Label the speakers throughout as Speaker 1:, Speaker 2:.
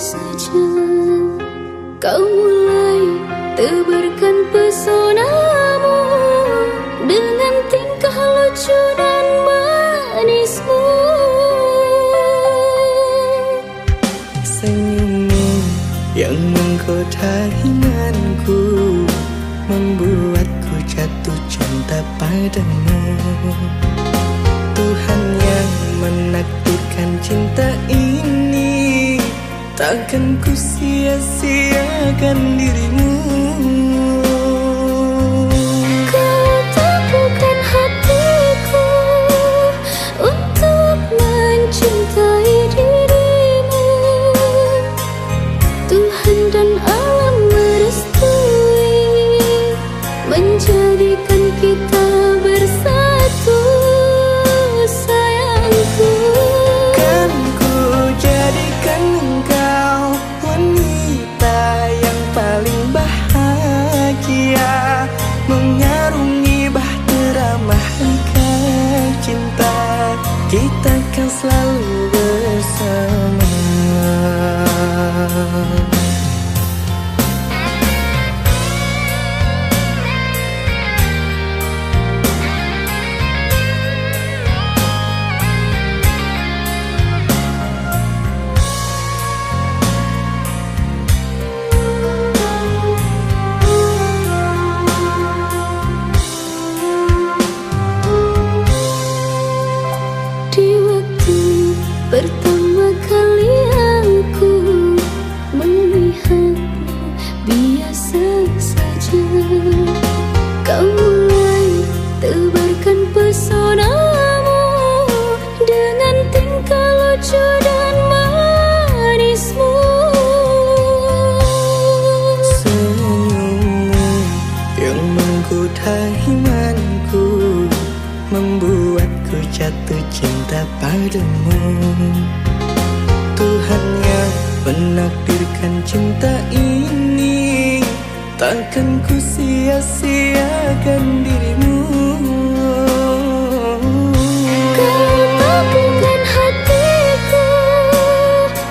Speaker 1: saja kau mulai tebarkan pesonamu dengan tingkah lucu dan manismu.
Speaker 2: Senyummu yang menggoda imanku membuatku jatuh cinta padamu. Tuhan yang menakdirkan cinta ini, takkan ku sia-siakan dirimu.
Speaker 1: Kau teguhkan hatiku untuk mencintai dirimu. Tuhan dan alam merestui menjadikan kita bersatu, sayangku.
Speaker 2: Kan ku jadikan engkau wanita yang paling bahagia, mengarungi bahtera mahligai cinta. Kita kan selalu bersama.
Speaker 1: Pertama kali aku melihatmu biasa saja, kau mulai tebarkan pesonamu dengan tingkah lucu dan manismu.
Speaker 2: Senyummu yang menggoda imanku membuatku jatuh cinta padamu. Tuhan yang menakdirkan cinta ini, takkan ku sia-siakan dirimu.
Speaker 1: Kau teguhkan hatiku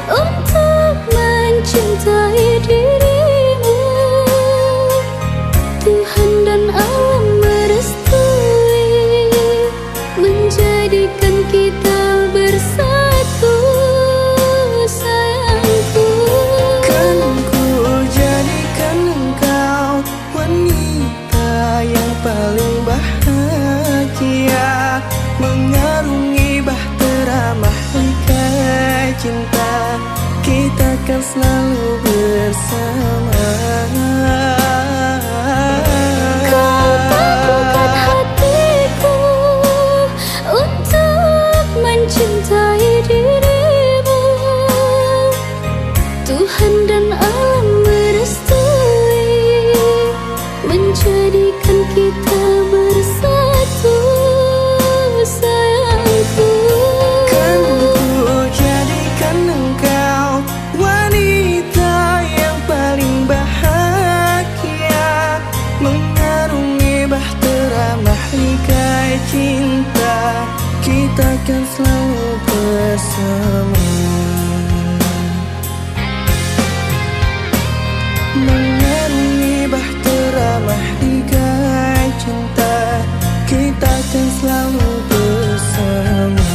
Speaker 1: untuk mencintai dirimu. Tuhan dan alam merestui menjadikan kita bersatu, sayangku.
Speaker 2: Kan ku jadikan engkau wanita yang paling bahagia, mengarungi bahtera mahligai cinta. Kita kan selalu bersama.
Speaker 1: Kau teguhkan hatiku untuk mencintai dirimu. Tuhan dan alam merestui menjadikan kita bersatu, sayangku.
Speaker 2: Kan ku jadikan engkau wanita yang paling bahagia, mengarungi bahtera mahligai cinta. Kita kan selalu bersama. Mengarungi bahtera mahligai cinta. Kita kan selalu bersama.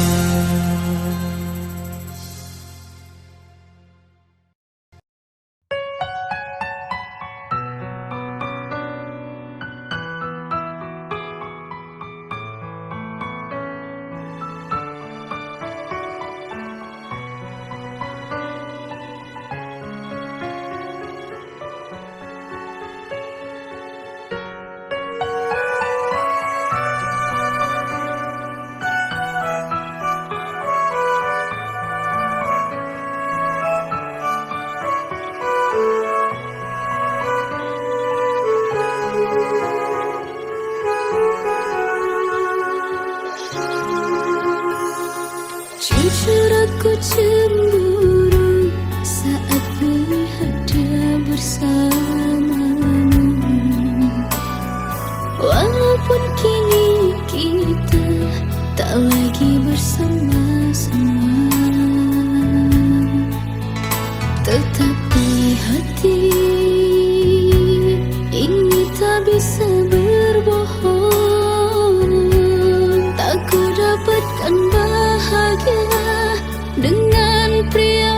Speaker 1: Jujur aku cemburu saat melihat dia bersamamu. Walaupun kini kita tak lagi bersama-sama, Tetapi hati ini tak bisa berbohong. Tak ku dapatkan bahagia dengan pria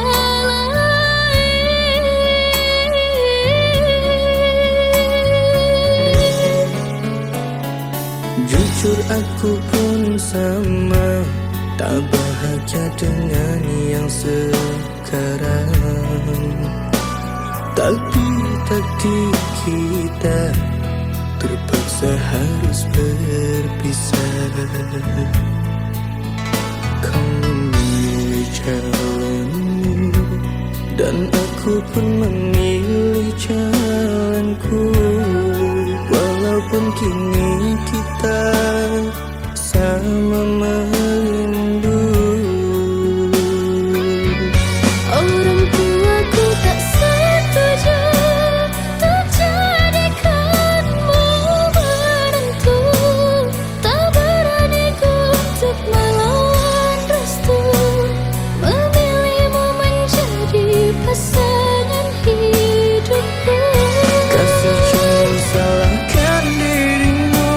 Speaker 1: lain.
Speaker 2: Jujur aku pun sama, tak bahagia dengan yang sekarang. Tapi takdir kita terpaksa harus berpisah. Kau memilih jalanmu dan aku pun memilih jalanku. Walaupun kini kita sama merindu.
Speaker 1: Orang tuaku tak setuju untuk jadikanmu menantu. Tak berani ku untuk melawan restu, memilihmu menjadi pasangan hidupku.
Speaker 2: Kasih jangan salahkan dirimu,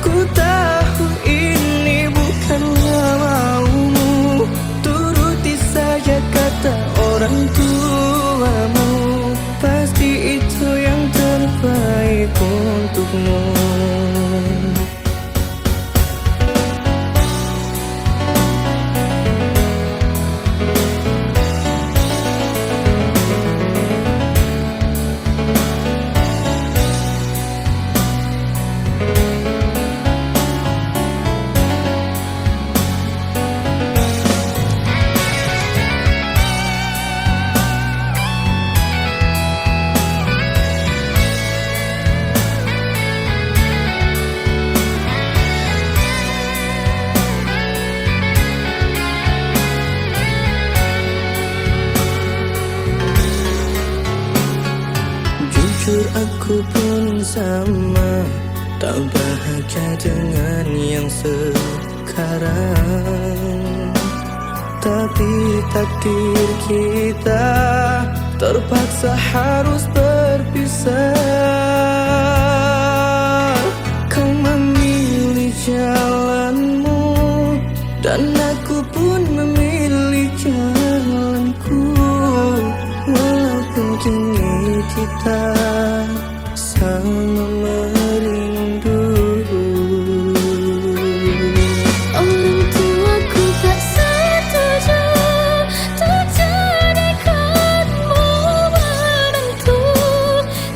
Speaker 2: ku tahu ini bukanlah maumu. Turuti saja kata orang tuamu, pasti itu yang terbaik untukmu. Jujur aku pun sama, tak bahagia dengan yang sekarang. Tapi takdir kita terpaksa harus berpisah. Kau memilih jalanmu dan aku pun memilih jalanku. Walaupun kini kita sama merindu.
Speaker 1: Orang tuaku tak setuju untuk jadikanmu menantu.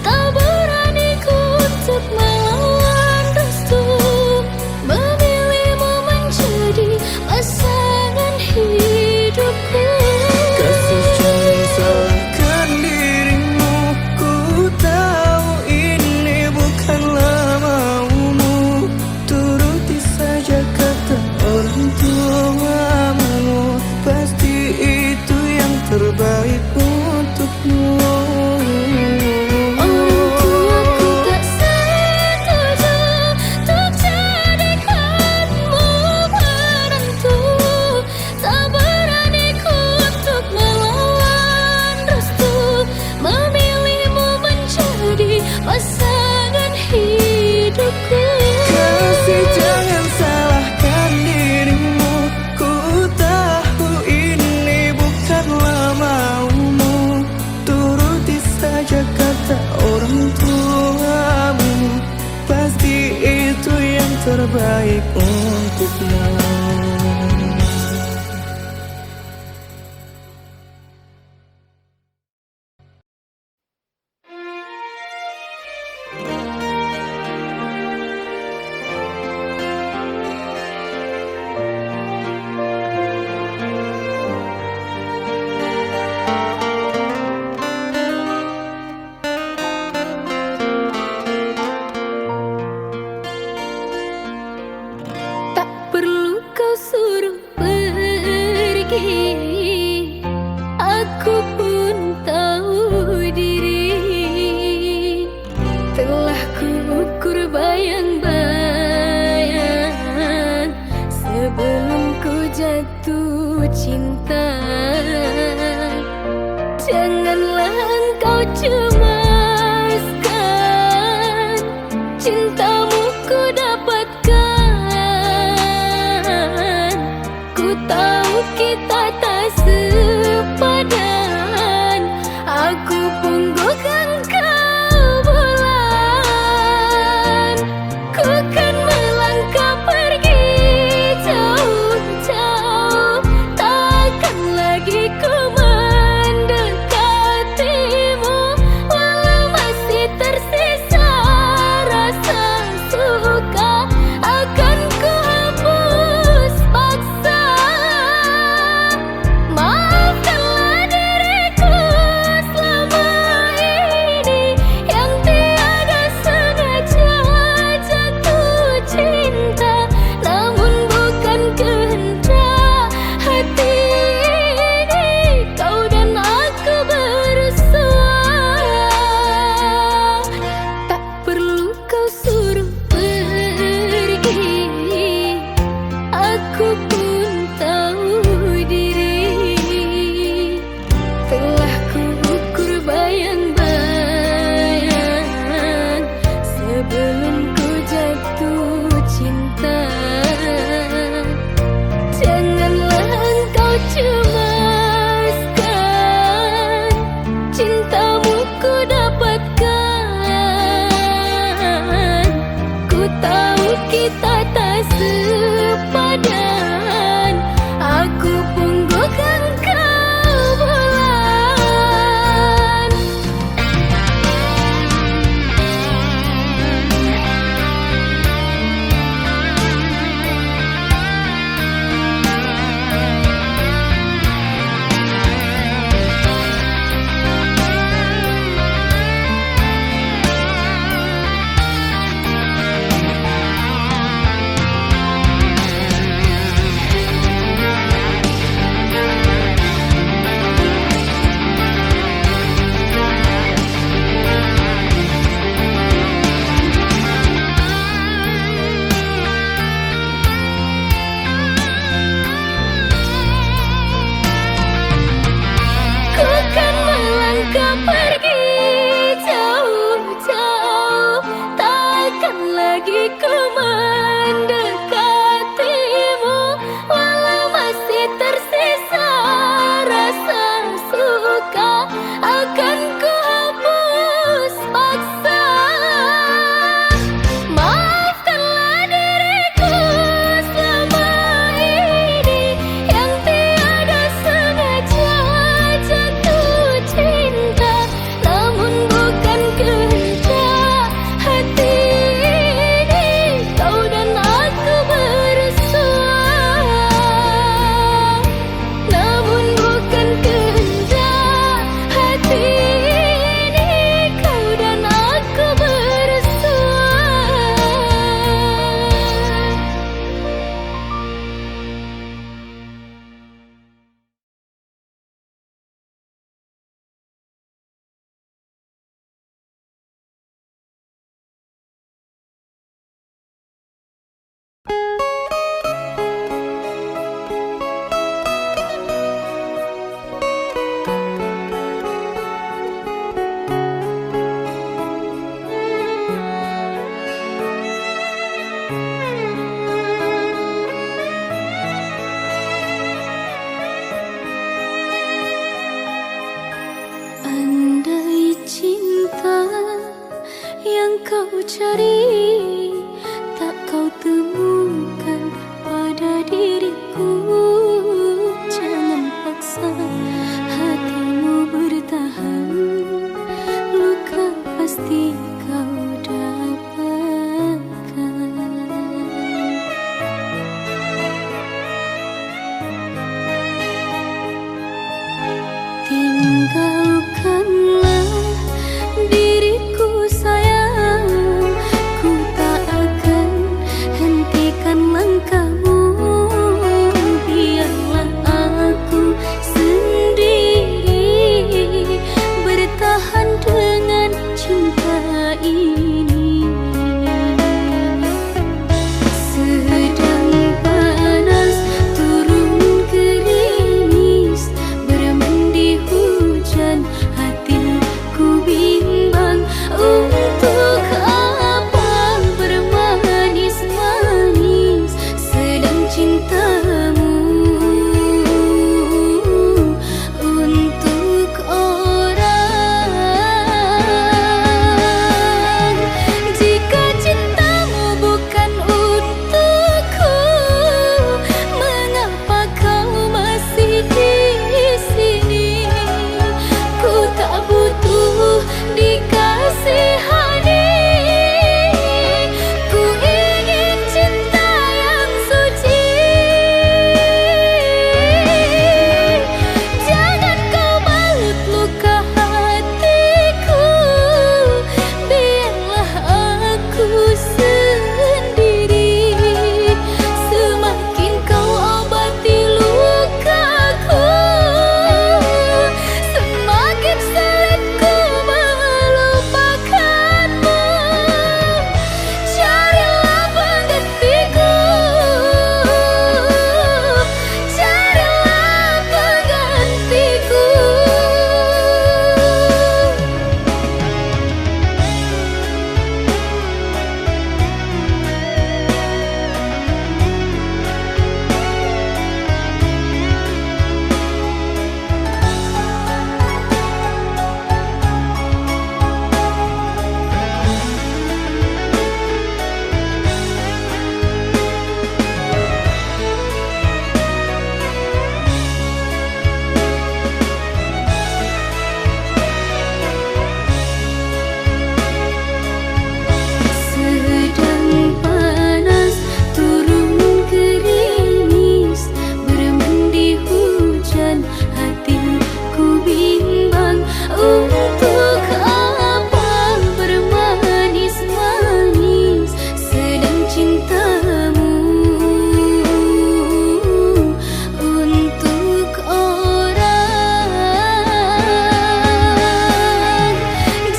Speaker 1: Tak berani ku untuk melawan restu, memilihmu menjadi pasangan hidupku.
Speaker 2: Kasih jangan salahkan dirimu, ku tahu ini bukanlah maumu. Turuti saja kata orang tuamu, pasti itu yang terbaik untukmu.
Speaker 1: Orang tuaku tak setuju untuk jadikanmu menantu. Tak berani ku untuk melawan restu, memilihmu menjadi pasangan hidupku.
Speaker 2: Kasih jangan salahkan dirimu, ku tahu ini bukanlah maumu. Turuti saja kata orang tuamu, pasti itu yang terbaik untukmu.
Speaker 1: Tak perlu kau Janganlah engkau cemaskan, cintamu ku dapatkan. Ku tahu kita tak sepadan, aku punggungkan kau bulan. Ku kan melangkah pergi jauh-jauh, takkan lagi ku mendekatimu. Walau masih tersisa rasa suka, akan ku hapus paksa. Maafkanlah diriku selama ini yang tiada sengaja jatuh cinta, namun bukan kehendak hati ini. Kau dan aku bersua, tak perlu kau suruh pergi, aku pun tahu diri. Telah ku ukur bayang-bayang sebelum ku jatuh cinta. Janganlah engkau cemaskan, cintamu ku dapatkan. Ku tahu kita tak sepadan, aku punggungkan kau bulan. Ku kan melangkah pergi jauh-jauh, takkan lagi ku mendekatimu. Walau masih tersisa rasa suka, akan ku hapus paksa. Maafkanlah diriku selama ini yang tiada sengaja jatuh cinta, namun bukan kehendak hati ini. Kau dan aku bersua, namun bukan kehendak hati ini. Kau dan aku bersua. Andai cinta yang kau cari tak kau temukan pada diriku, jangan paksa hatimu bertahan, luka pasti kau dapatkan. Tinggalkanlah diriku sayang, ku dikasihani. Ku ingin cinta yang suci. Jangan kau balut luka hatiku, biarlah aku sendiri. Semakin kau obati lukaku, semakin sulit ku melupakanmu. Carilah penggantiku, carilah penggantiku. Sedang panas turun gerimis, bermandi hujan, hatiku bimbang. Untuk apa bermanis-manis sedang cintamu untuk orang.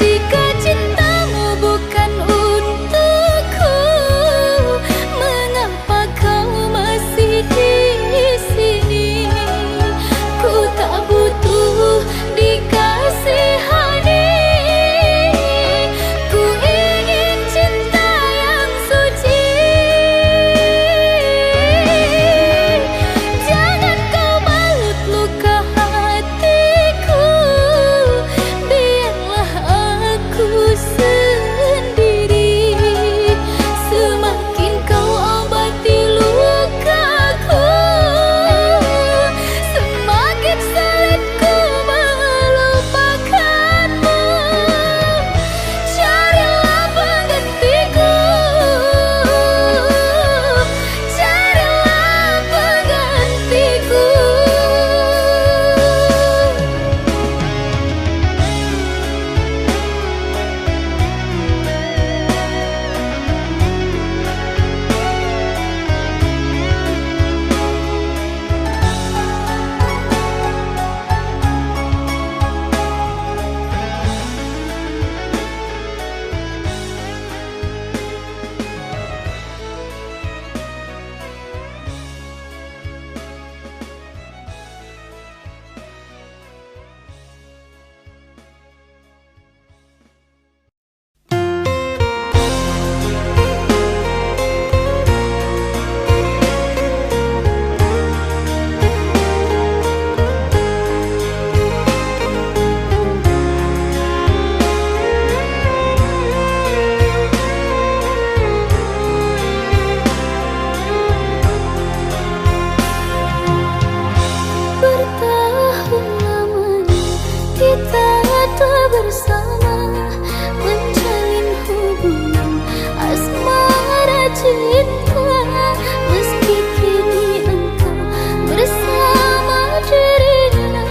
Speaker 1: Jika cintamu bukan untukku, mengapa kau masih di sini? Ku tak butuh dikasihani. Ku ingin cinta yang suci. Jangan kau balut luka hatiku, biarlah aku sendiri. Semakin kau obati lukaku, semakin sulit ku melupakanmu. Carilah penggantiku, carilah penggantiku. Bertahun lamanya kita telah bersama, menjalin hubungan asmara cinta. Meski kini engkau bersama dirinya,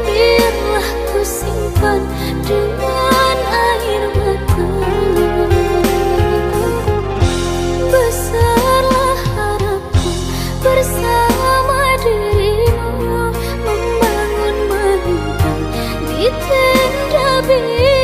Speaker 1: biarlah ku simpan dengan air mata. Besarlah harapku bersama dirimu, membangun mainkan di tenda biru.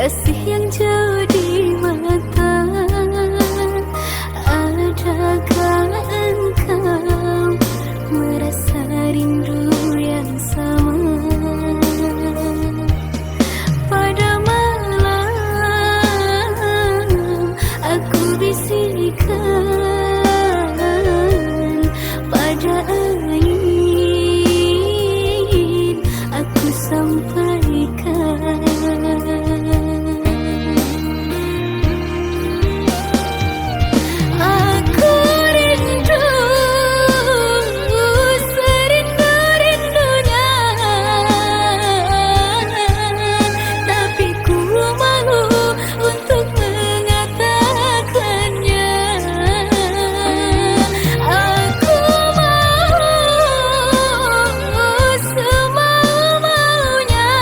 Speaker 1: kasih yang jauh di mata. Adakah engkau merasa rindu yang sama? Pada malam aku bisikkan, pada angin aku sampaikan. Aku rindu serindu-rindunya, tapi ku malu untuk mengatakannya. Aku mau semau-maunya,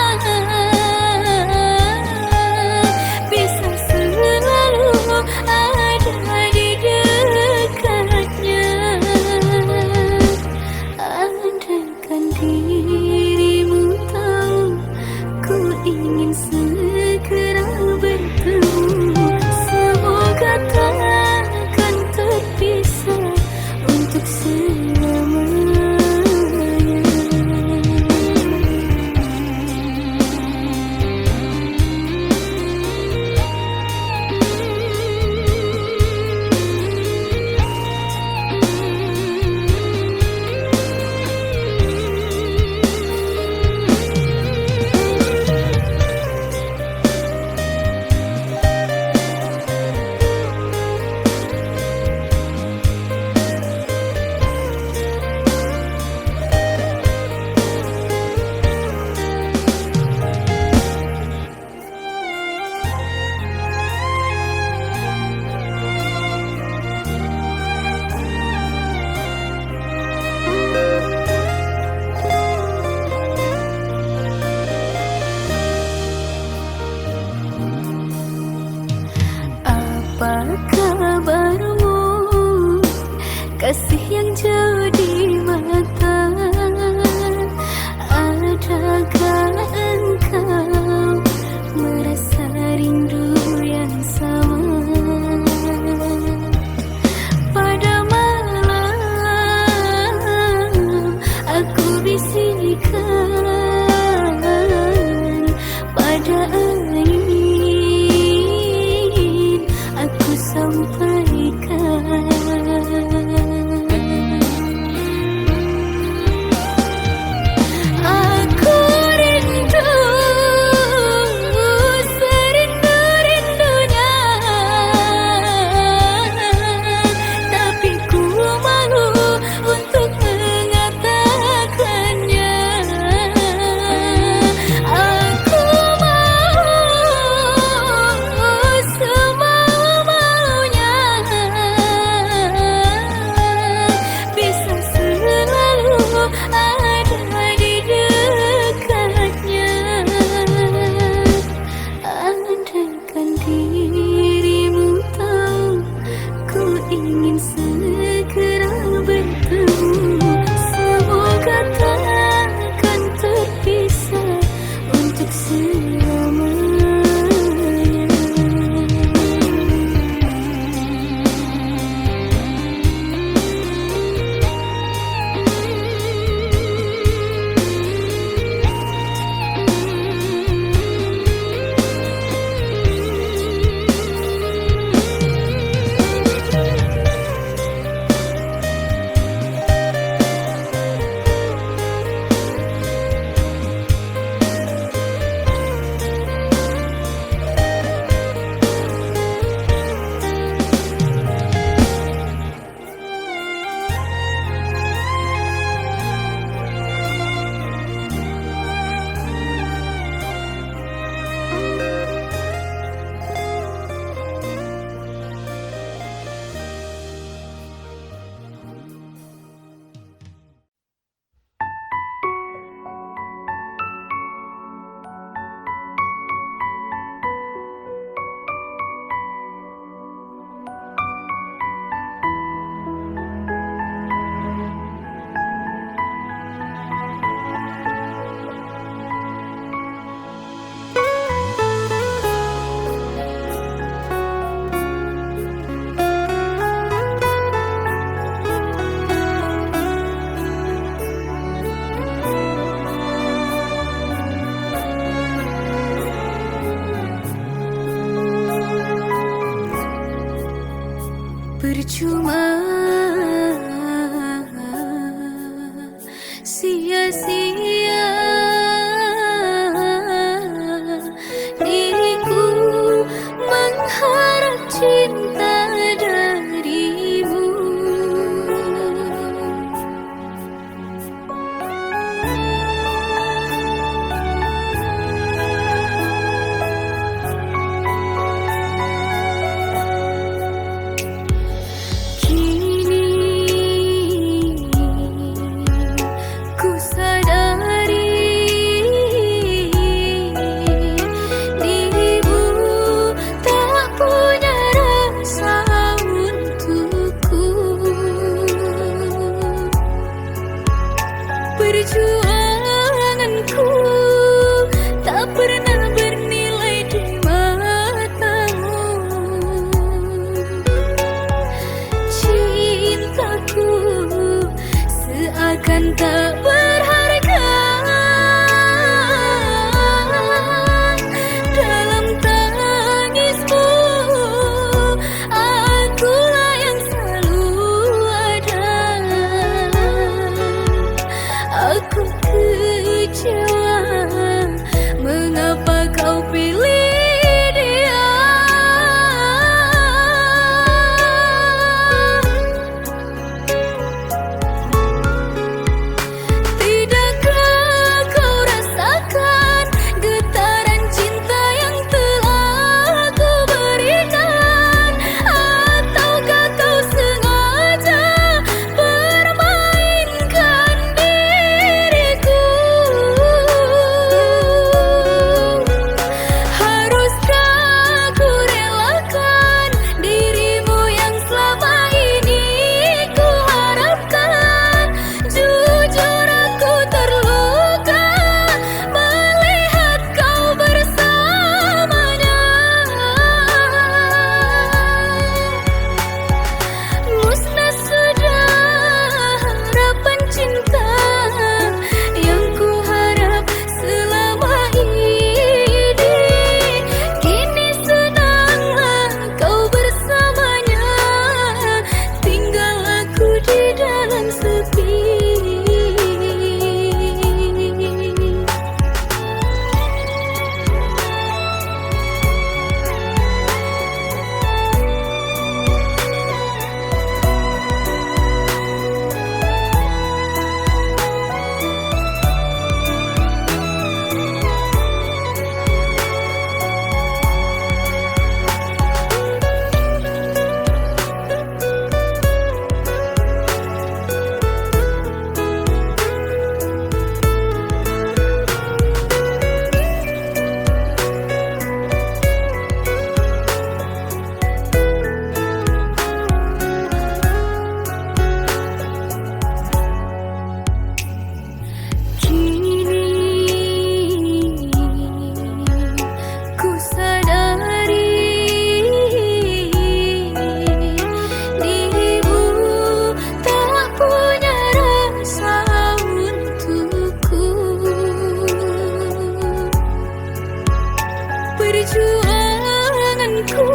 Speaker 1: perjuanganku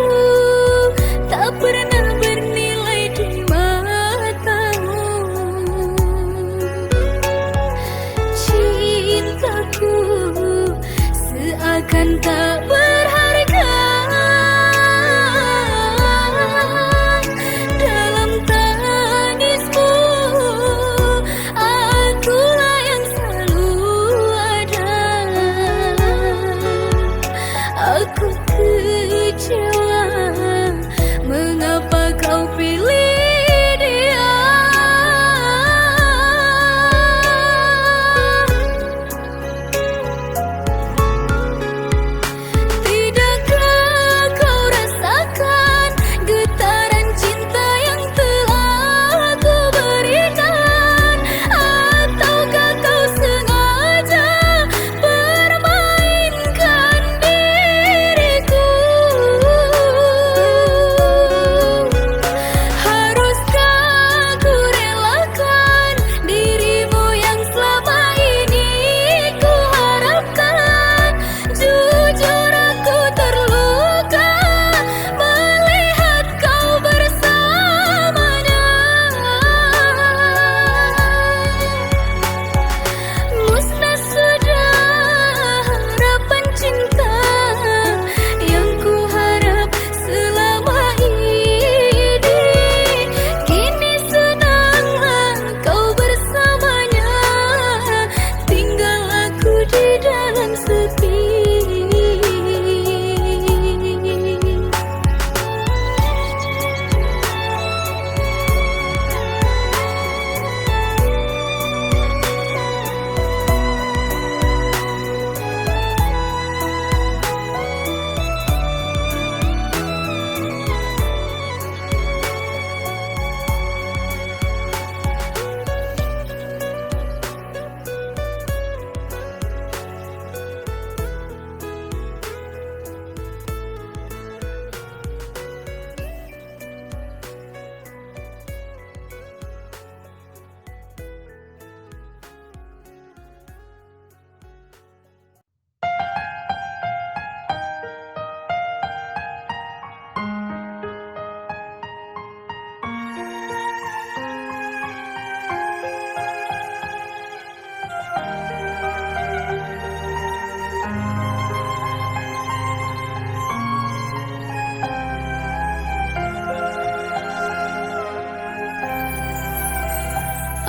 Speaker 1: tak pernah bernilai di matamu. Cintaku seakan tak berharga dalam tangismu. Akulah yang selalu ada. Aku kecewa, mengapa kau pilih dia? Tidakkah kau rasakan getaran cinta yang telah aku berikan? Ataukah kau sengaja permainkan diriku? Haruskah ku relakan dirimu yang selama ini ku harapkan? Jujur aku terluka melihat kau bersamanya. Musnah sudah harapan cinta yang ku harap selama ini. Kini senanglah kau bersamanya, tinggal aku di dalam sepi.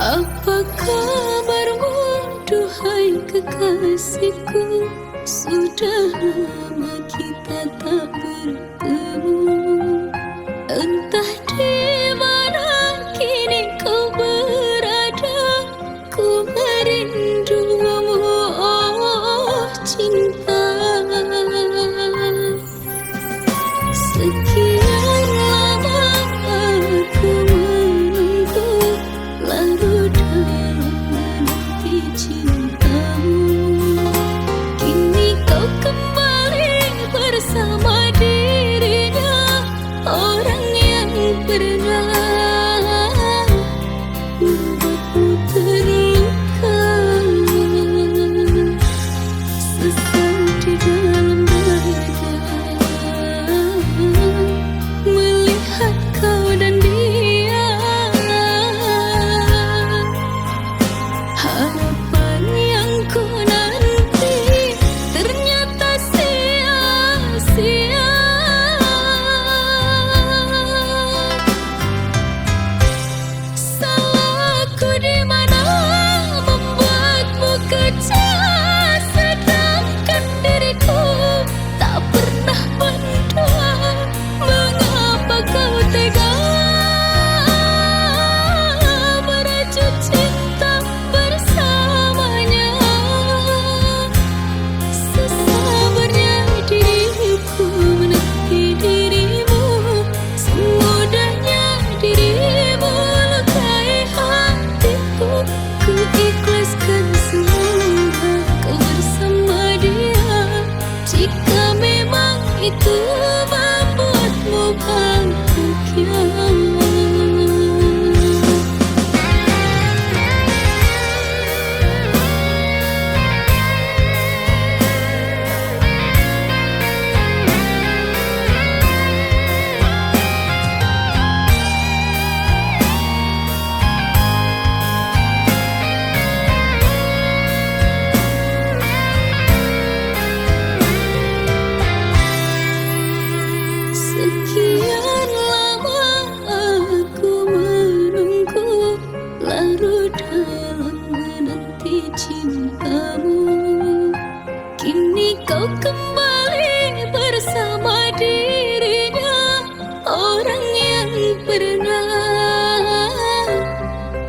Speaker 1: Apa kabarmu, duhai kekasihku? Sudah lama kita tak bertemu. Entah di mana kini kau berada. Ku merindumu, oh cinta. Sekian lama aku menunggu, larut dalam menanti cintamu. Kini kau kembali bersama diri. kau kembali bersama dirinya, orang yang pernah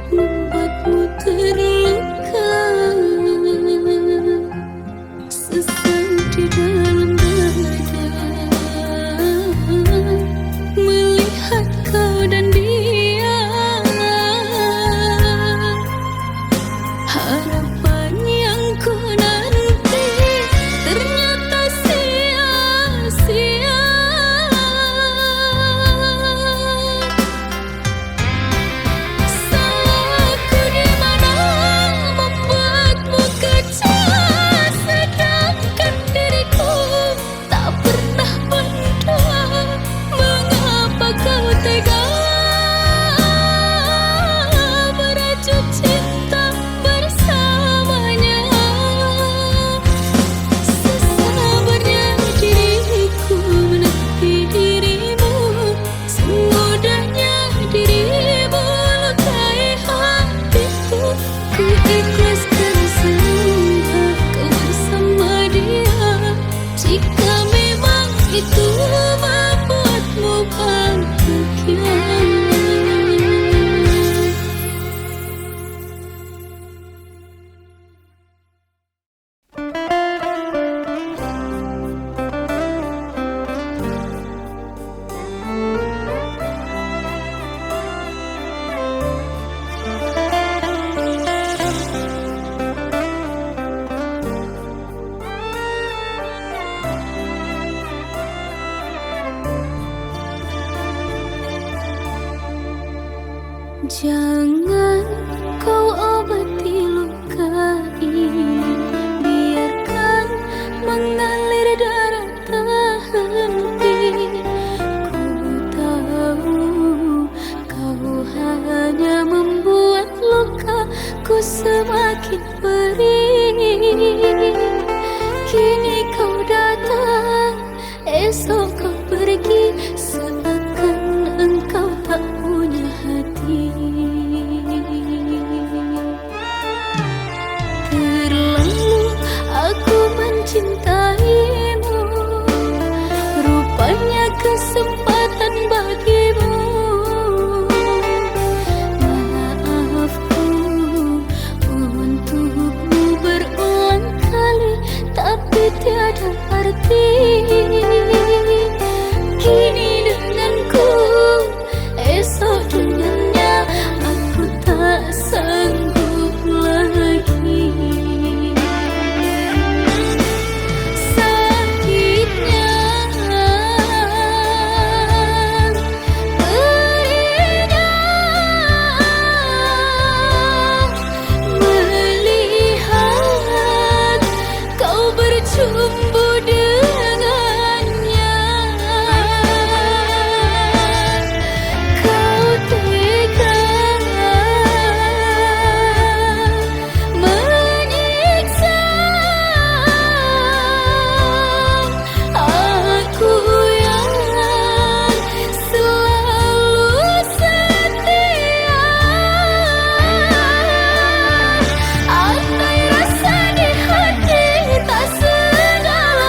Speaker 1: membuatmu terluka. Sesat di dalam dada melihat kau dan dia. Harapan yang ku nanti ternyata sia-sia. Salahku di mana membuatmu kecewa, sedangkan diriku tak pernah mendoa. Mengapa kau tega merajut cinta bersamanya? Sesabarnya diriku menepi dirimu, semudahnya dirimu lukai hatiku. Ku ikhlaskan semua kau bersama dia, jika memang itu membuatmu bahagia. Jangan kau obati luka ini, biarkan mengalir darah tak henti. Ku tahu kau hanya membuat lukaku semakin perih. Kini kau datang, esok kau pergi, seakan engkau tak punya hati. Terlalu aku mencintaimu, rupanya kesempatan bagimu. Maafku untukmu berulang kali, tapi tiada arti. Kini denganku, esok dengannya, aku tak sanggup lagi. Sakitnya, perihnya melihat kau bercumbu dengannya. Kau tega menyiksa aku yang selalu setia. Andai rasa di hati tak sedalam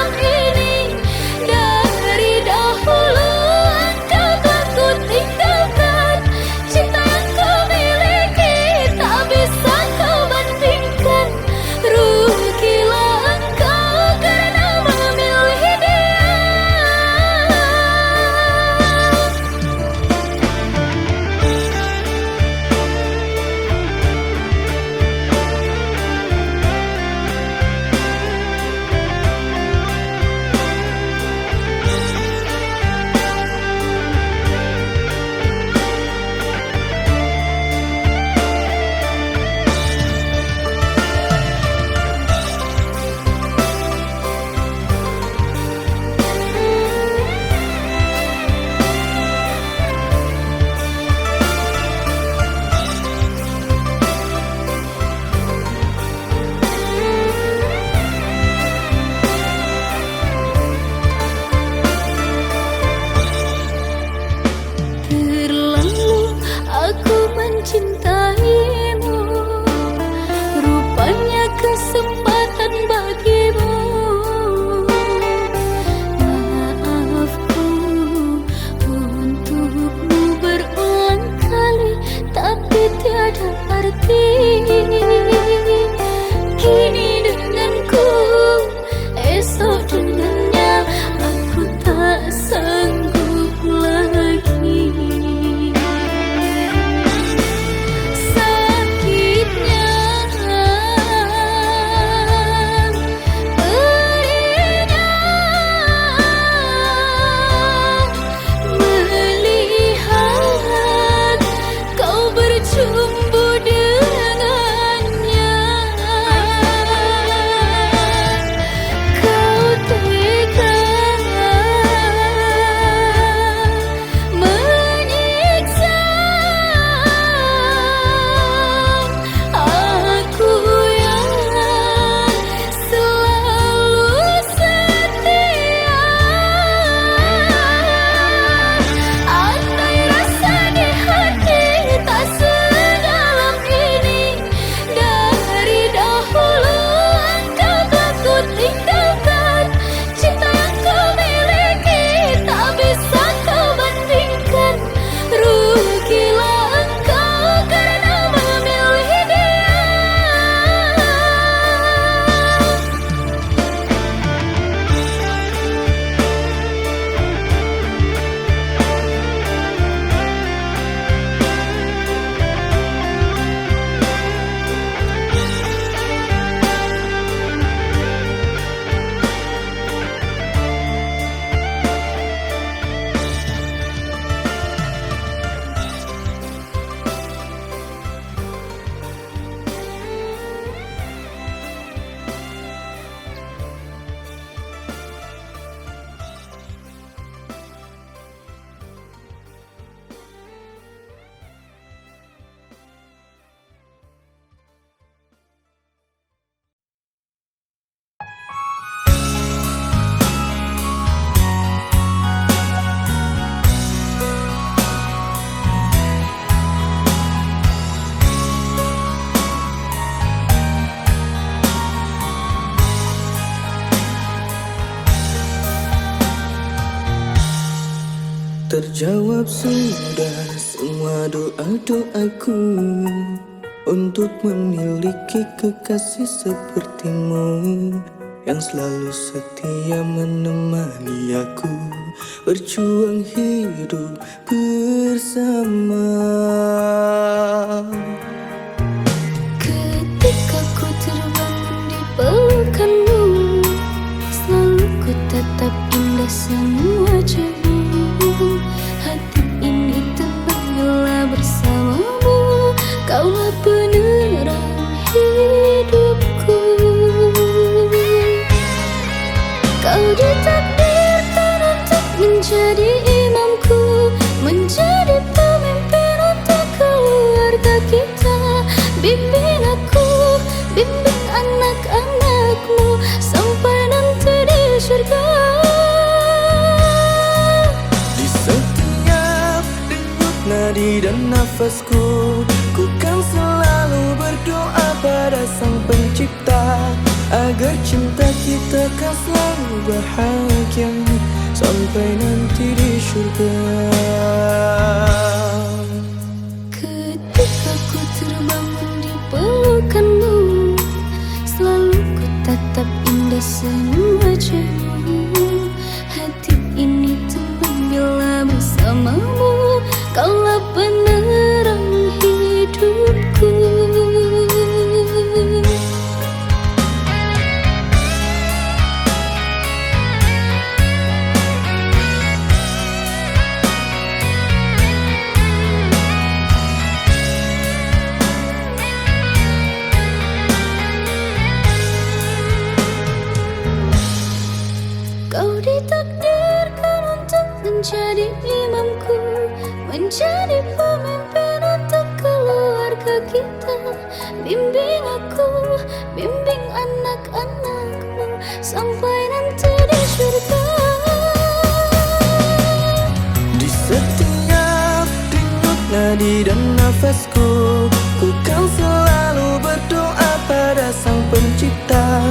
Speaker 2: terjawab sudah semua doa-doaku untuk memiliki kekasih sepertimu yang selalu setia menemani aku berjuang hidup bersama.
Speaker 1: Ketika ku terbangun di pelukanmu, selalu ku tatap indah semua wajahmu. Hati ini tenang bila bersamamu, kaulah penerang hidupku. Kau ditakdirkan untuk menjadi imamku, menjadi pemimpin untuk keluarga kita. Bimbing aku, bimbing anak-anakmu sampai nanti di surga.
Speaker 2: Di setiap denyut nadi dan nafasku, ku kan selalu berdoa pada Sang Pencipta agar cinta kita kan selalu bahagia sampai nanti di surga.
Speaker 1: Ketika ku terbangun di pelukanmu, selalu ku tatap indah semua wajahmu. Hati ini tenang bila bersamamu, kaulah penerang hidupku. Kau ditakdirkan untuk menjadi imamku, menjadi pemimpin untuk keluarga kita. Bimbing aku, bimbing anak-anakmu sampai nanti di surga.
Speaker 2: Di setiap denyut nadi dan nafasku, ku kan selalu berdoa pada Sang Pencipta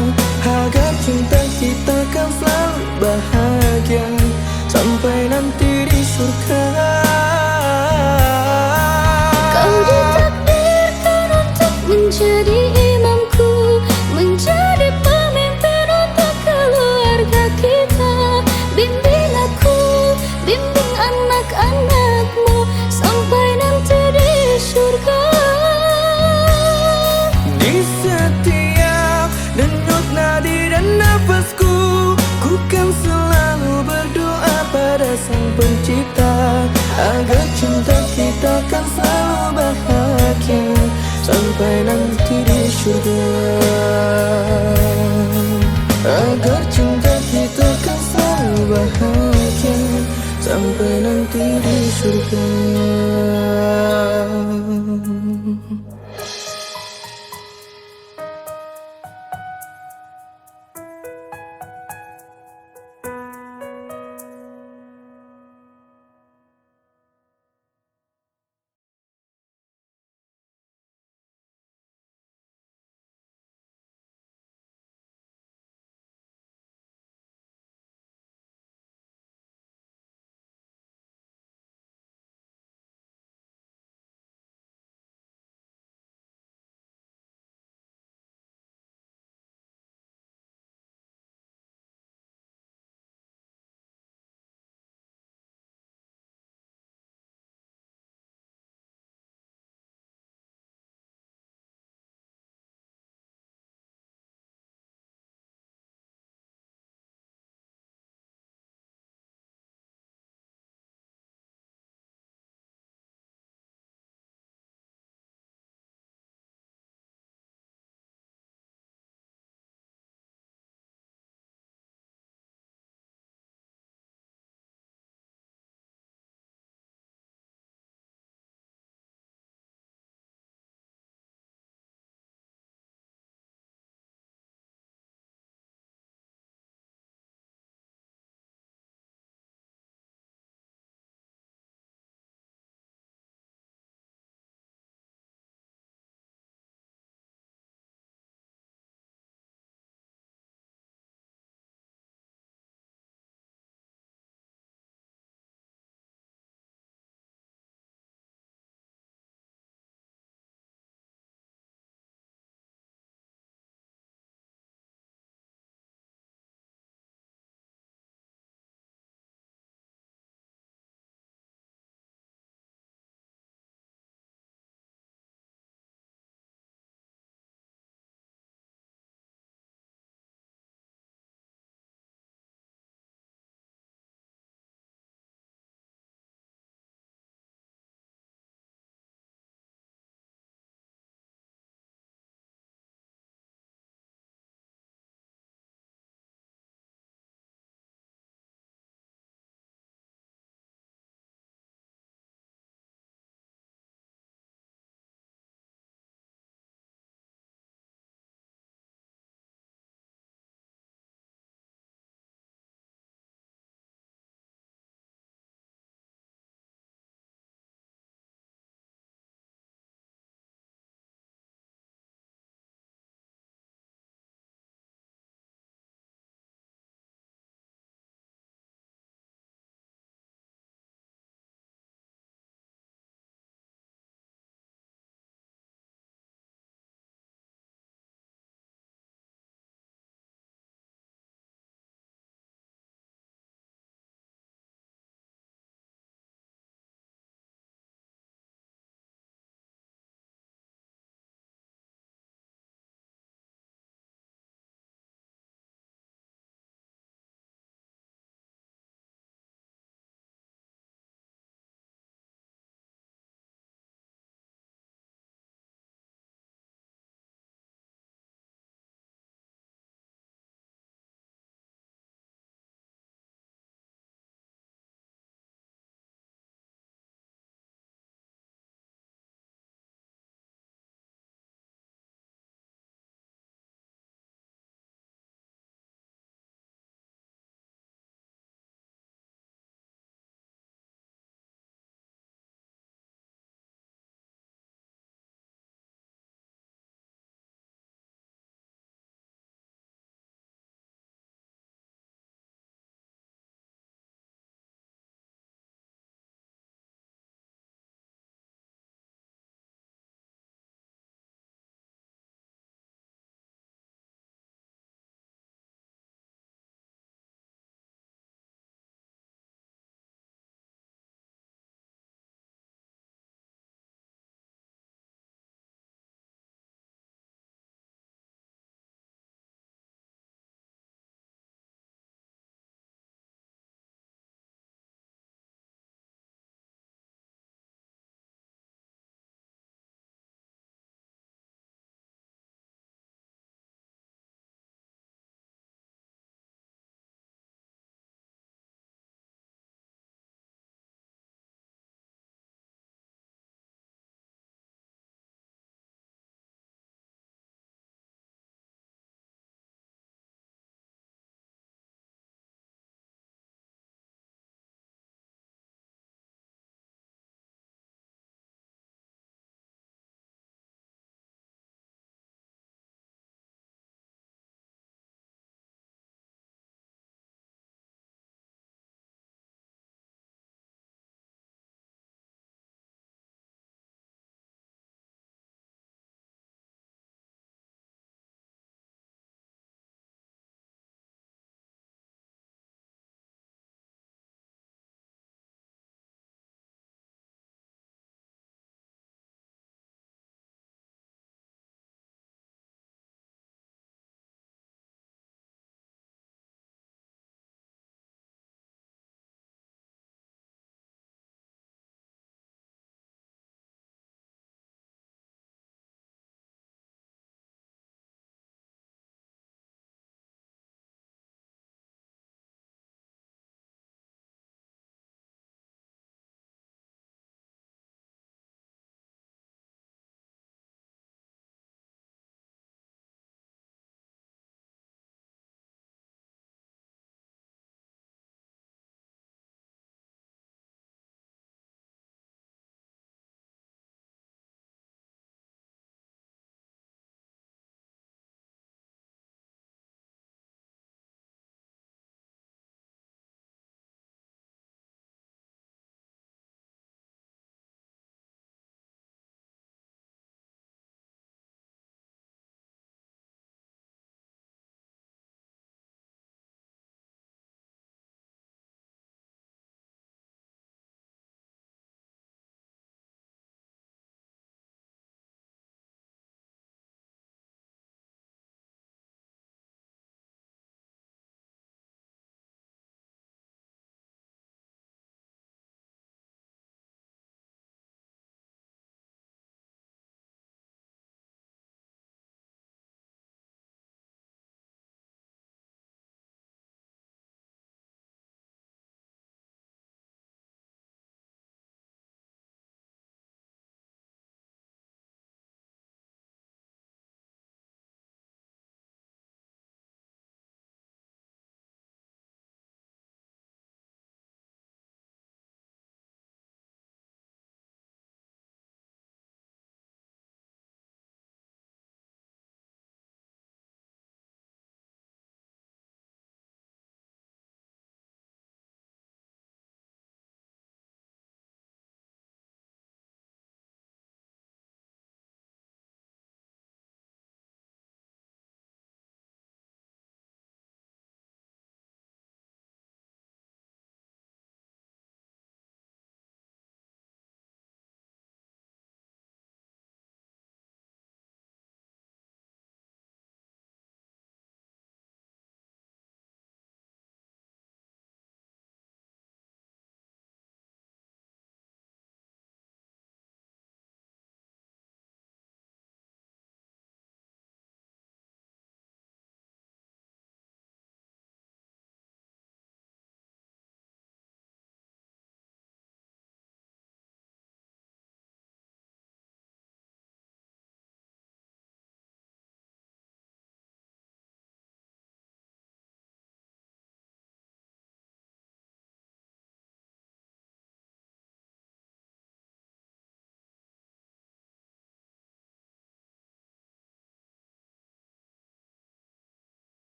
Speaker 2: agar cinta kita kan selalu bahagia sampai nanti di surga.
Speaker 1: Kau ditakdirkan untuk menjadi imamku, menjadi pemimpin untuk keluarga kita. Bimbing aku, bimbing anak-anakmu sampai nanti di surga.
Speaker 2: Di setiap denyut nadi dan nafasku, ku kan selalu berdoa pada Sang Pencipta agar cinta kita kan selalu bahagia sampai nanti di surga. Agar cinta kita kan selalu bahagia sampai nanti di surga.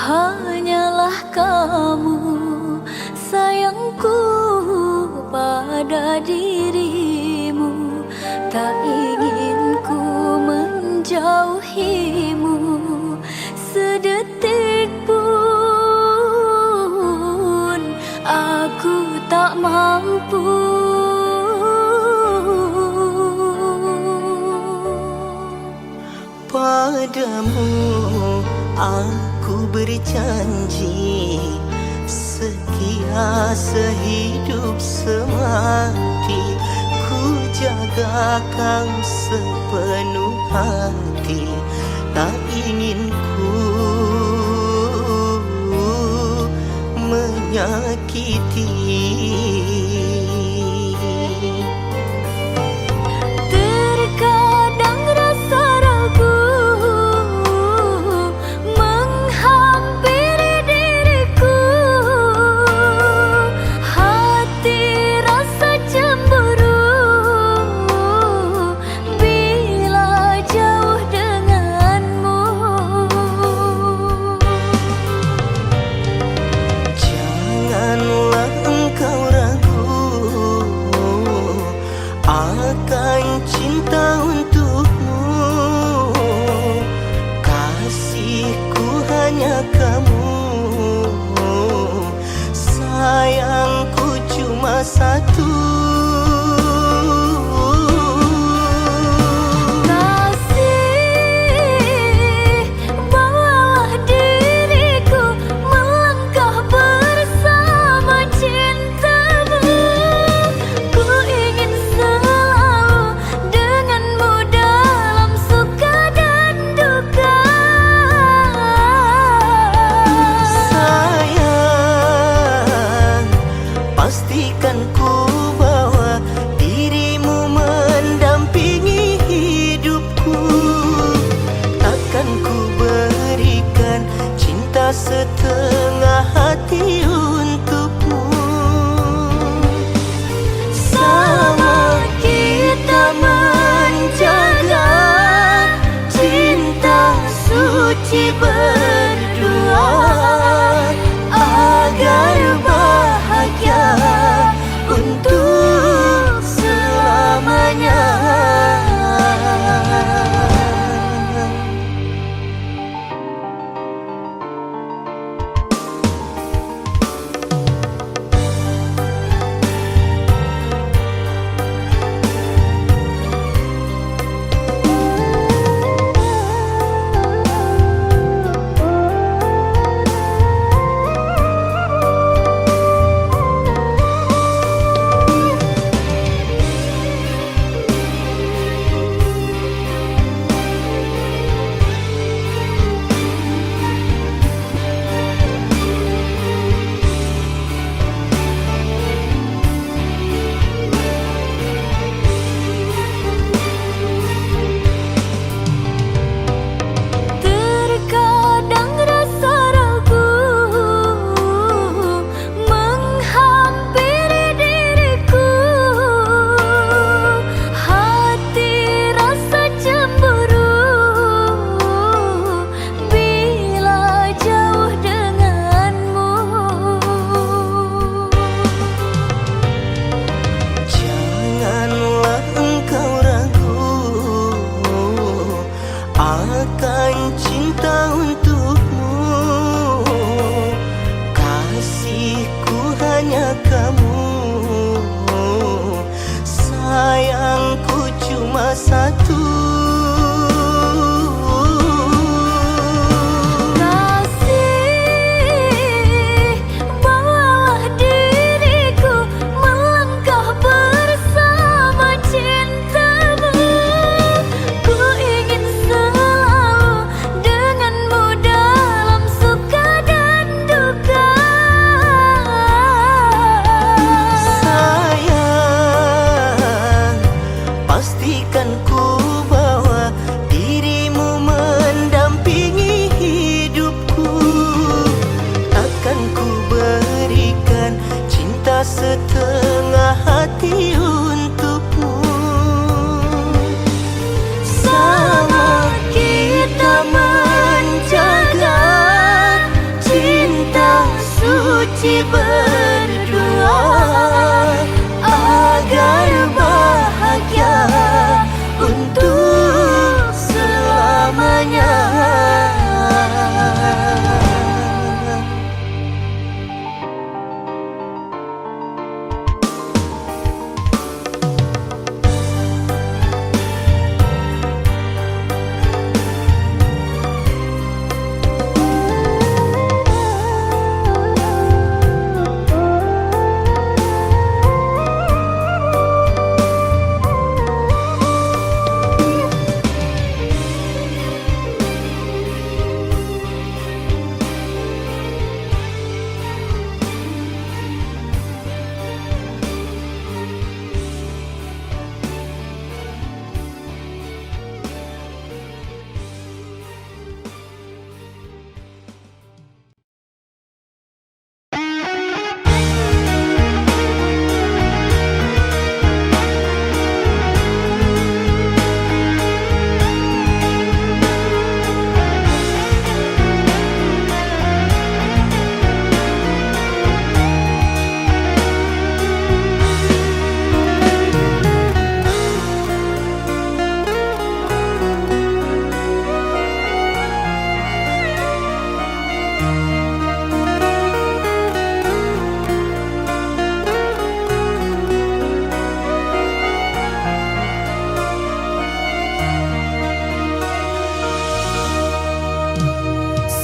Speaker 1: hanyalah kamu, sayangku pada dirimu. Tak ingin ku menjauhimu sedetik pun, aku tak mampu.
Speaker 3: Padamu aku berjanji, setia sehidup semati, ku jaga kau sepenuh hati. Tak ingin ku menyakiti.
Speaker 1: Terkadang rasa ragu menghampiri diriku, hati rasa cemburu bila jauh denganmu.
Speaker 3: Janganlah engkau ragu akan cinta untukmu. Kasihku hanya kamu, sayangku cuma satu.
Speaker 1: Kasih, bawalah diriku melangkah bersama cintamu. Ku ingin selalu denganmu dalam suka dan duka.
Speaker 3: Sayang, pastikan ku bawa dirimu mendampingi hidupku. Takkan ku berikan cinta setengah hati untukmu. Sama kita menjaga cinta suci berdua, agar bahagia untuk selamanya.
Speaker 1: Terkadang rasa ragu menghampiri diriku, hati rasa cemburu bila jauh denganmu.
Speaker 3: Janganlah engkau ragu akan cinta untukmu. Kasihku hanya kamu, sayangku cuma satu.
Speaker 1: Kasih, bawalah diriku melangkah bersama cintamu. Ku ingin selalu denganmu dalam suka dan duka.
Speaker 3: Sayang, pastikan ku bawa dirimu mendampingi hidupku. Takkan ku berikan cinta setengah hati untukmu. Sama kita menjaga janji berdua agar bahagia untuk selamanya.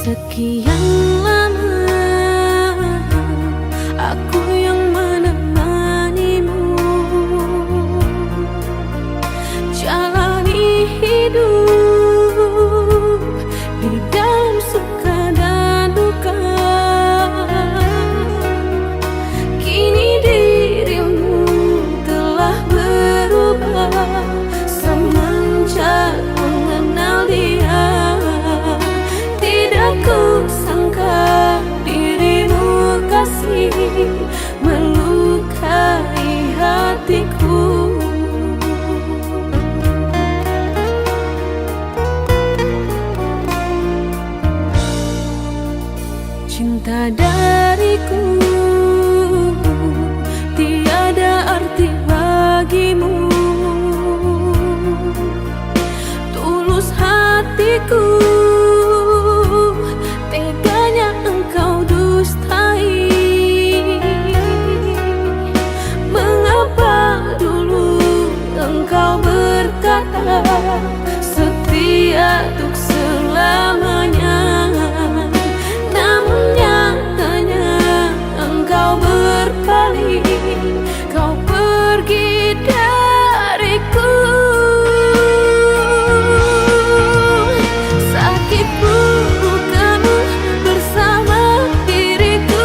Speaker 1: Sekian lama aku yang menemanimu jalani hidup di dalam suka dan duka. Kini dirimu telah berubah semenjak mengenal dia. Ku sangka dirimu kasih melukai hatiku. Cinta dariku tiada arti bagimu. Tulus hatiku setia untuk selamanya. Namun nyatanya engkau berpaling, kau pergi dariku. Sakit bukanmu bersama diriku.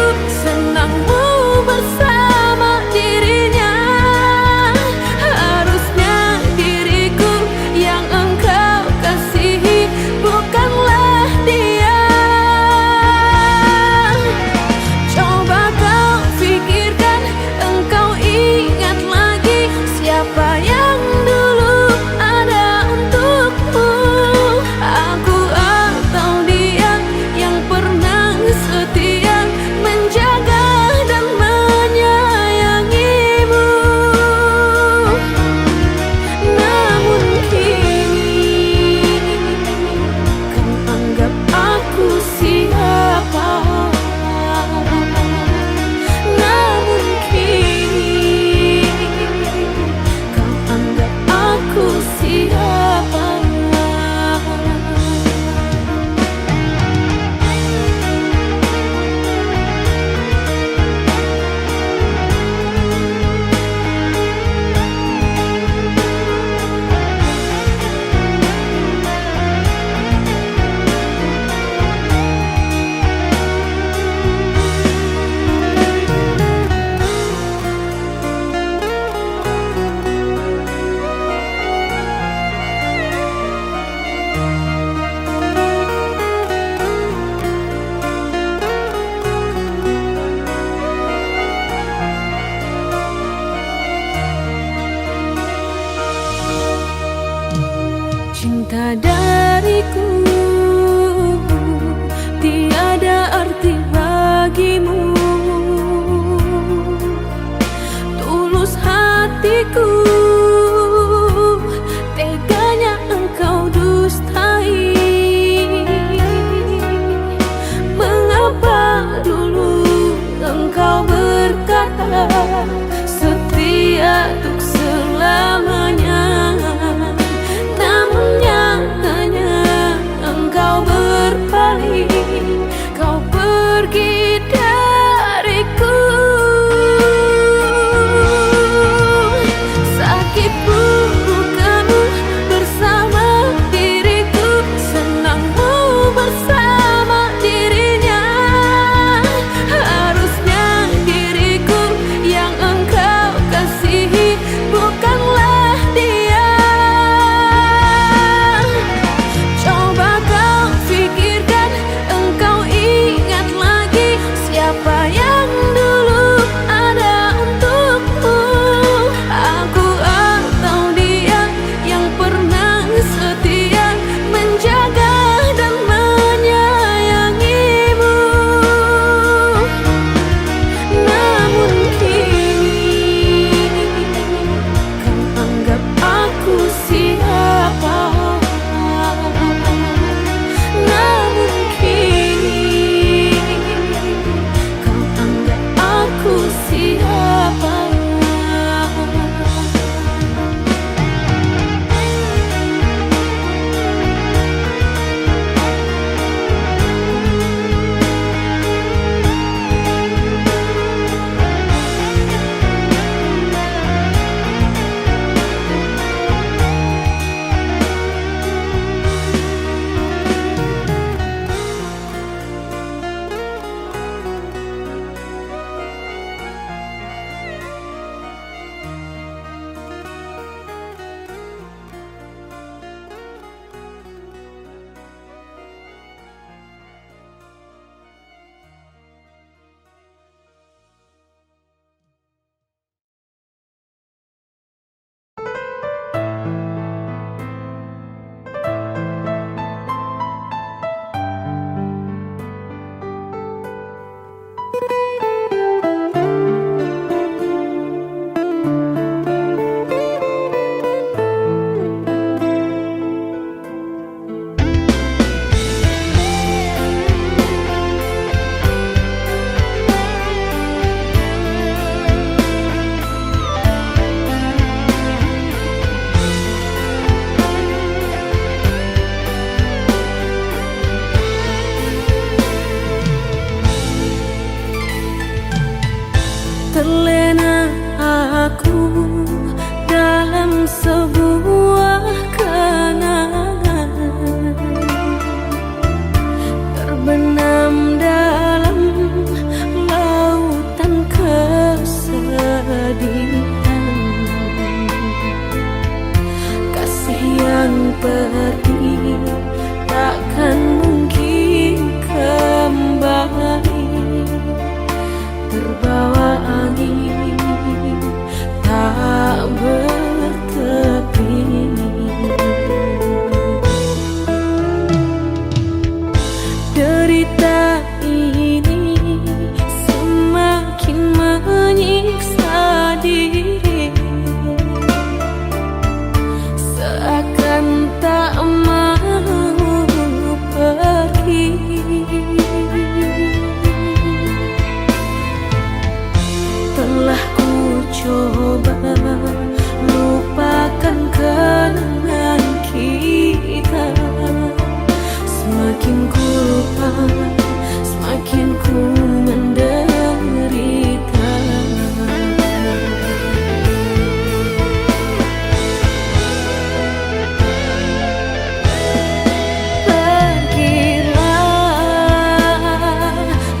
Speaker 1: Terlena aku dalam sebuah kenangan, terbenam dalam lautan kesedihan. Kasih yang pergi takkan mungkin kembali, terbawa angin tak bertepi. Derita ini semakin menyiksa diri, seakan tak mau pergi. Telah ku coba lupakan kenangan kita, semakin ku lupa semakin ku menderita.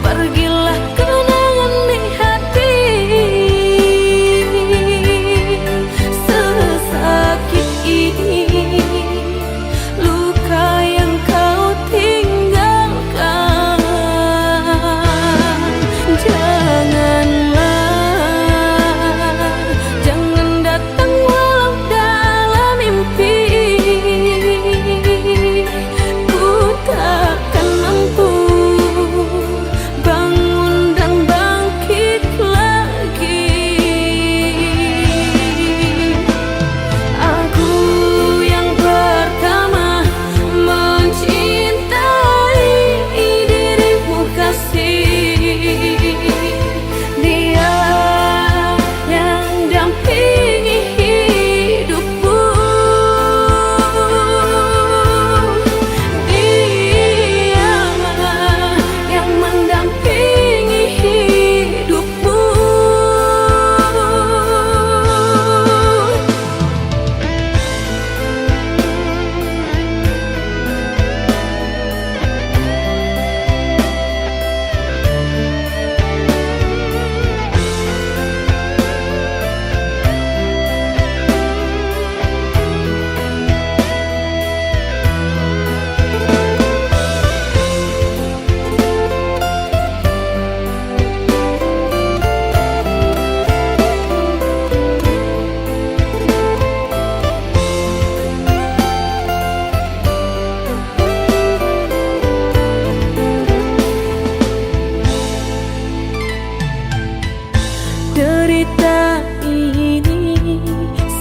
Speaker 1: Pergilah kenangan di hati, sesakit ini luka yang kau tinggalkan. Jangan datang walau dalam mimpi, ku takkan mampu bangun dan bangkit lagi. Aku yang pertama mencintai dirimu kasih, dia yang dampingi hidupku, dia yang mendampingi hidupmu. Derita ini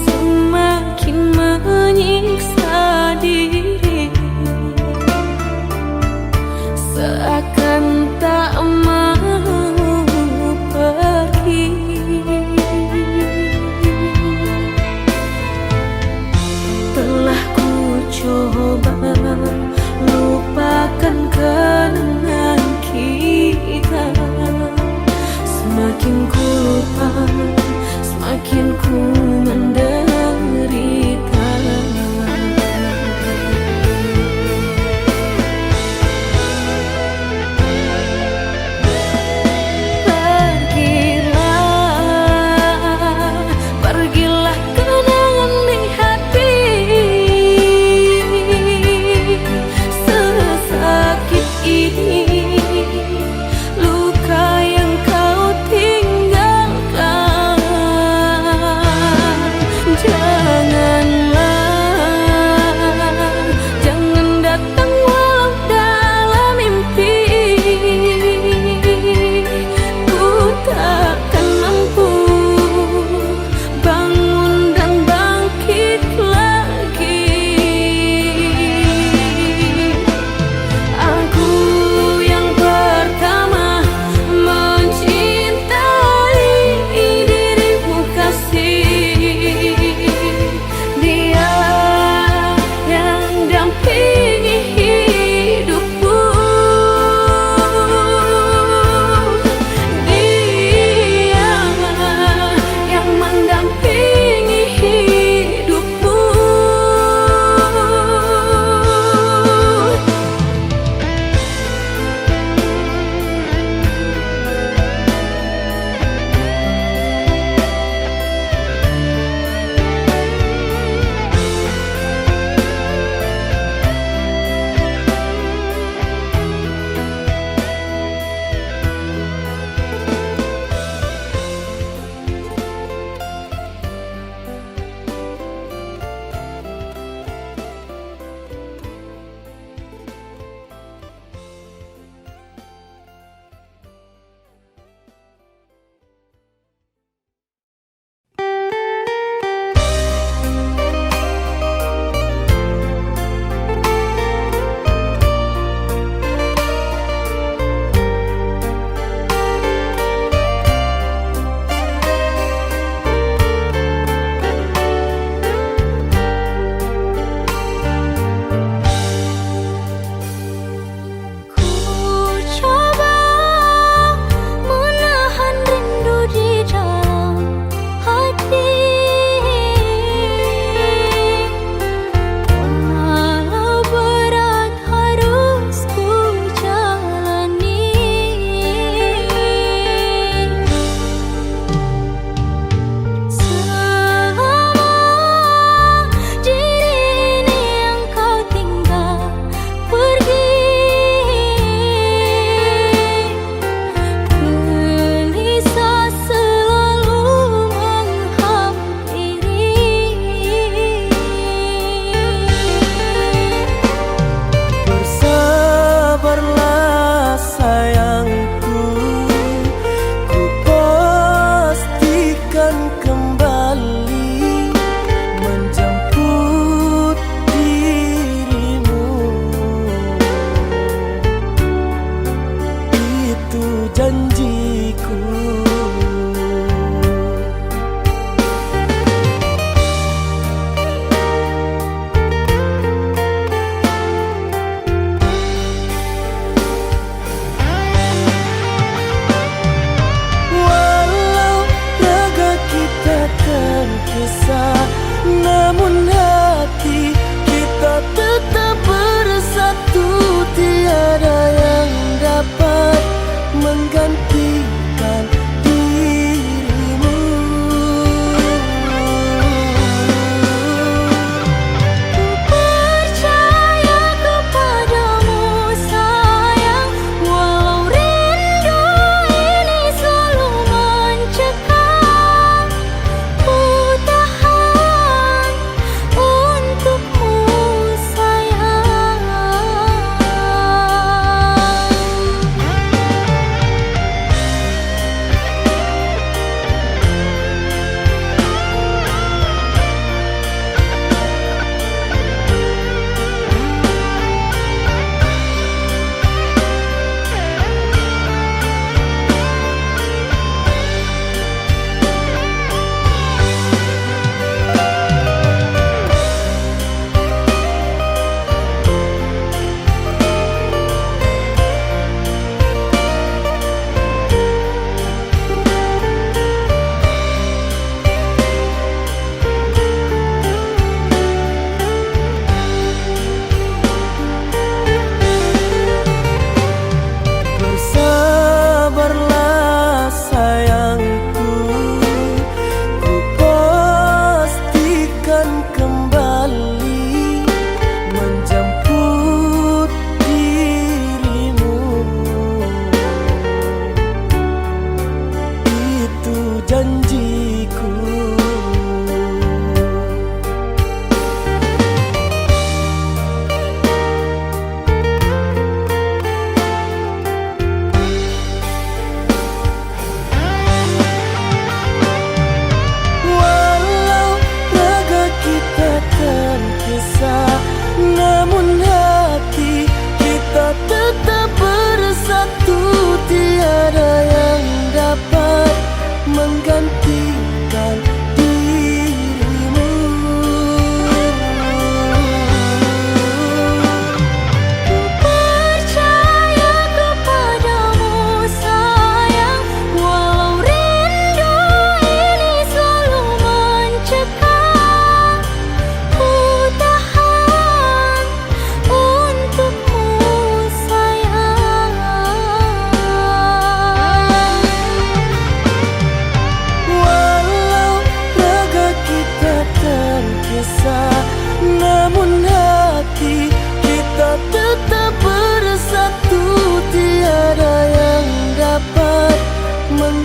Speaker 1: semakin menyiksa diri, seakan tak mau pergi. Telah ku coba lupakan kenangan kita, semakin ku lupa semakin ku menderita. Pergilah kenangan di hati, sesakit ini luka yang kau tinggalkan.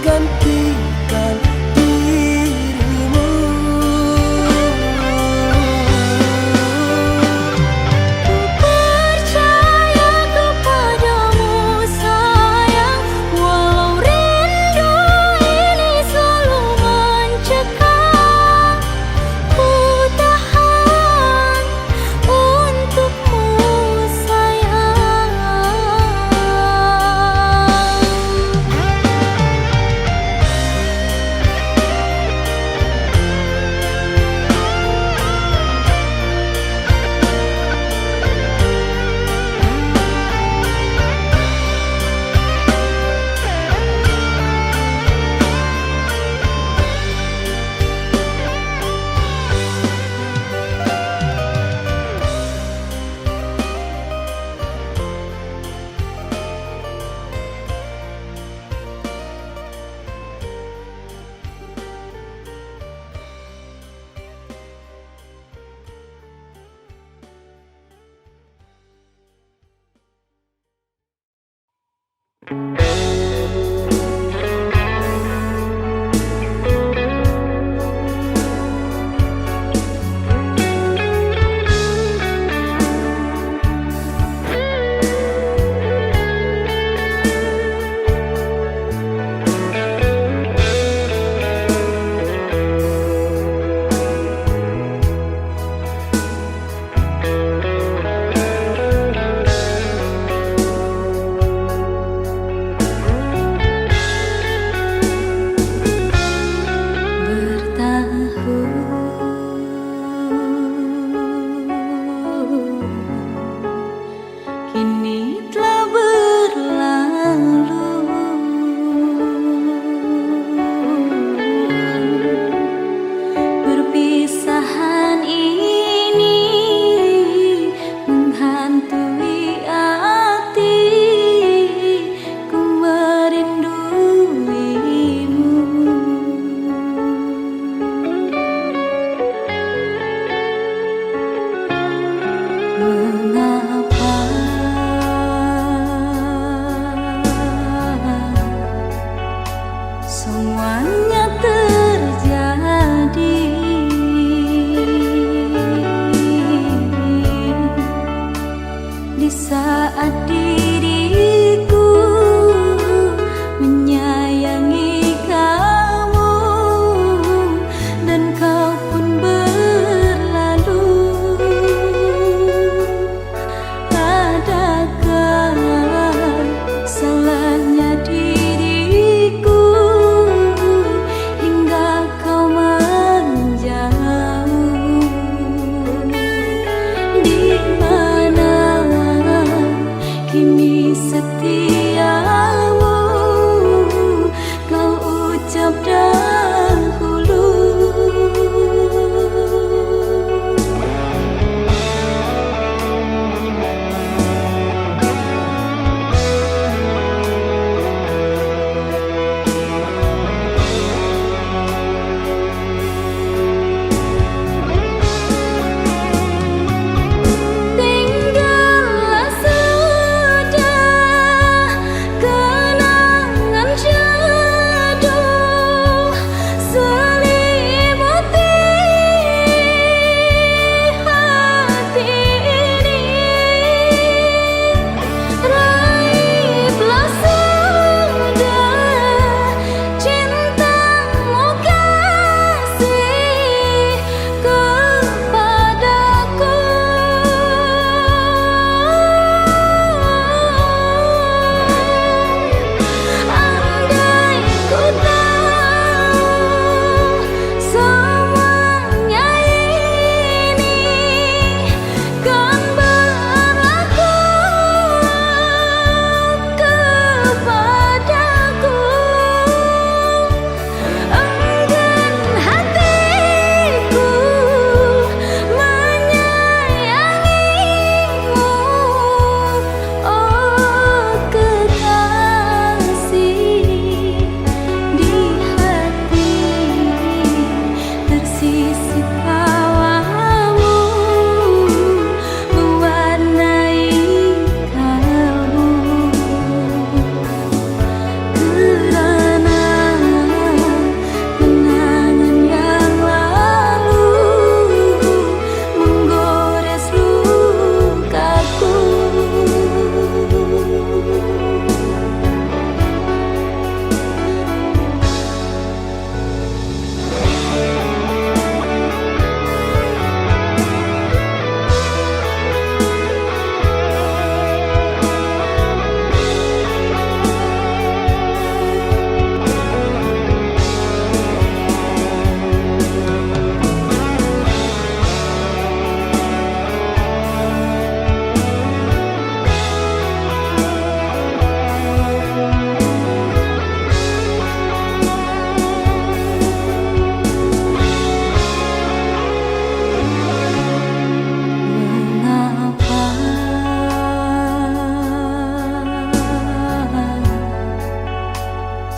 Speaker 2: menggantikan dirimu.
Speaker 1: Percaya kepadamu sayang, walau rindu ini selalu mencekam. Ku tahan untukmu sayang.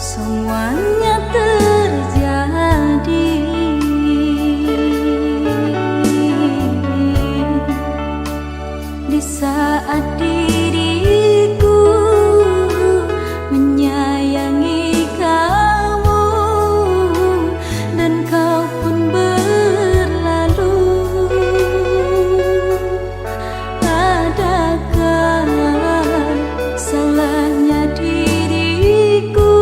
Speaker 1: semuanya terjadi di saat diriku menyayangi kamu dan kau pun berlalu. Adakah salahnya diriku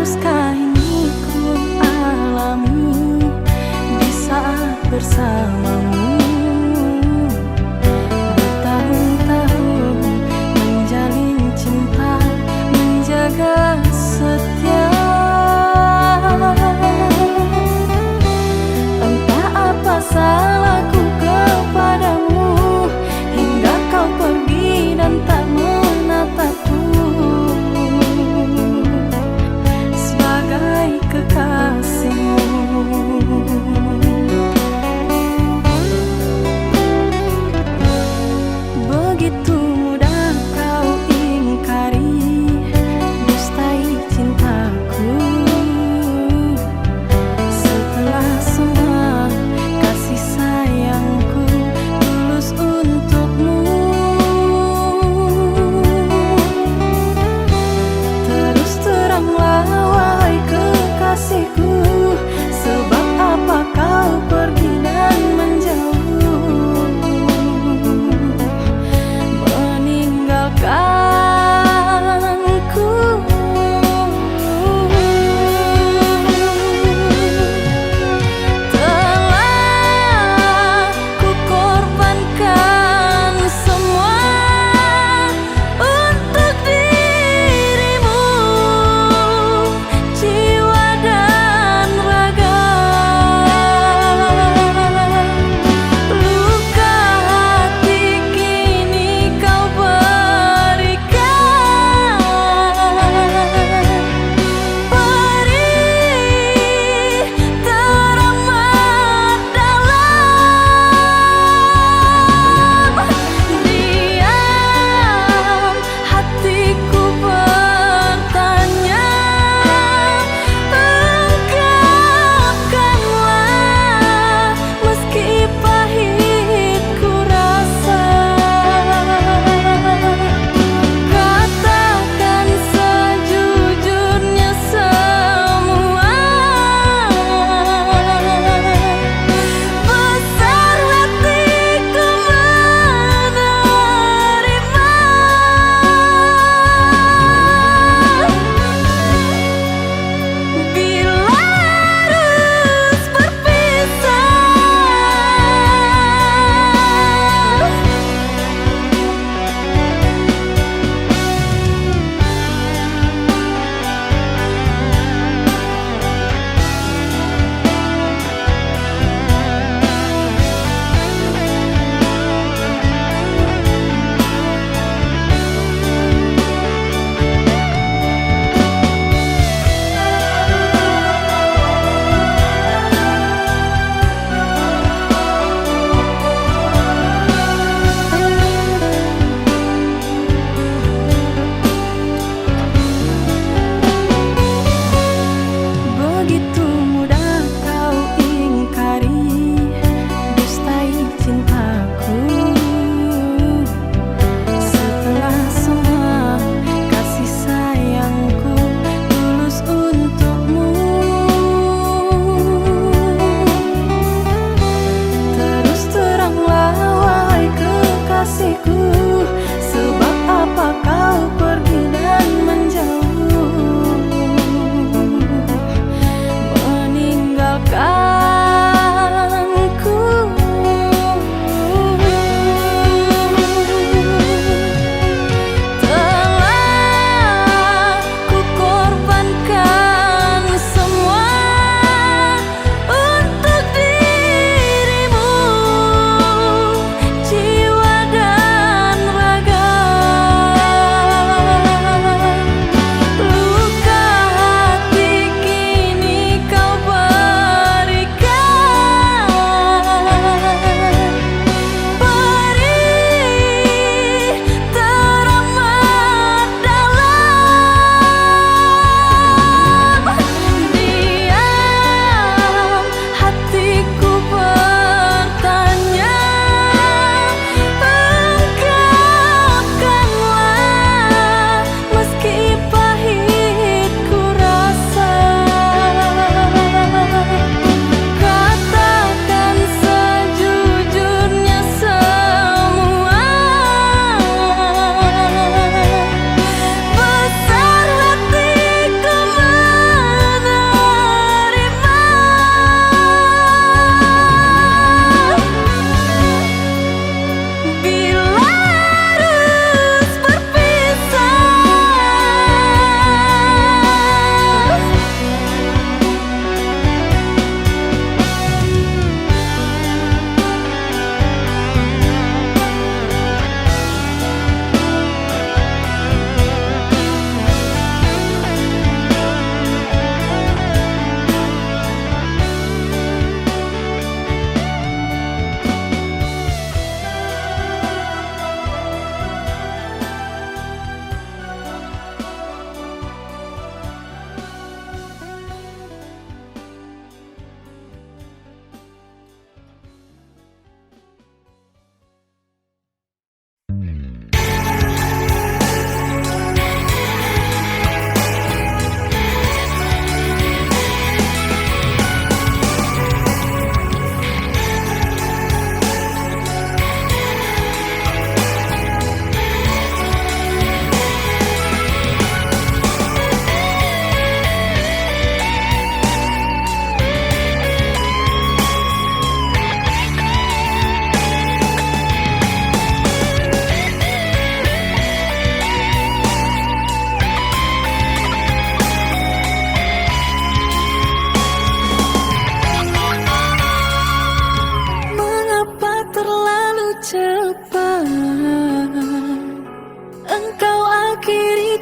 Speaker 4: haruskah ini ku alami di saat bersamamu? Bertahun-tahun menjalin cinta, menjaga setia. Entah apa salahku kepadamu, hingga kau pergi dan tak menatapku. Sebagai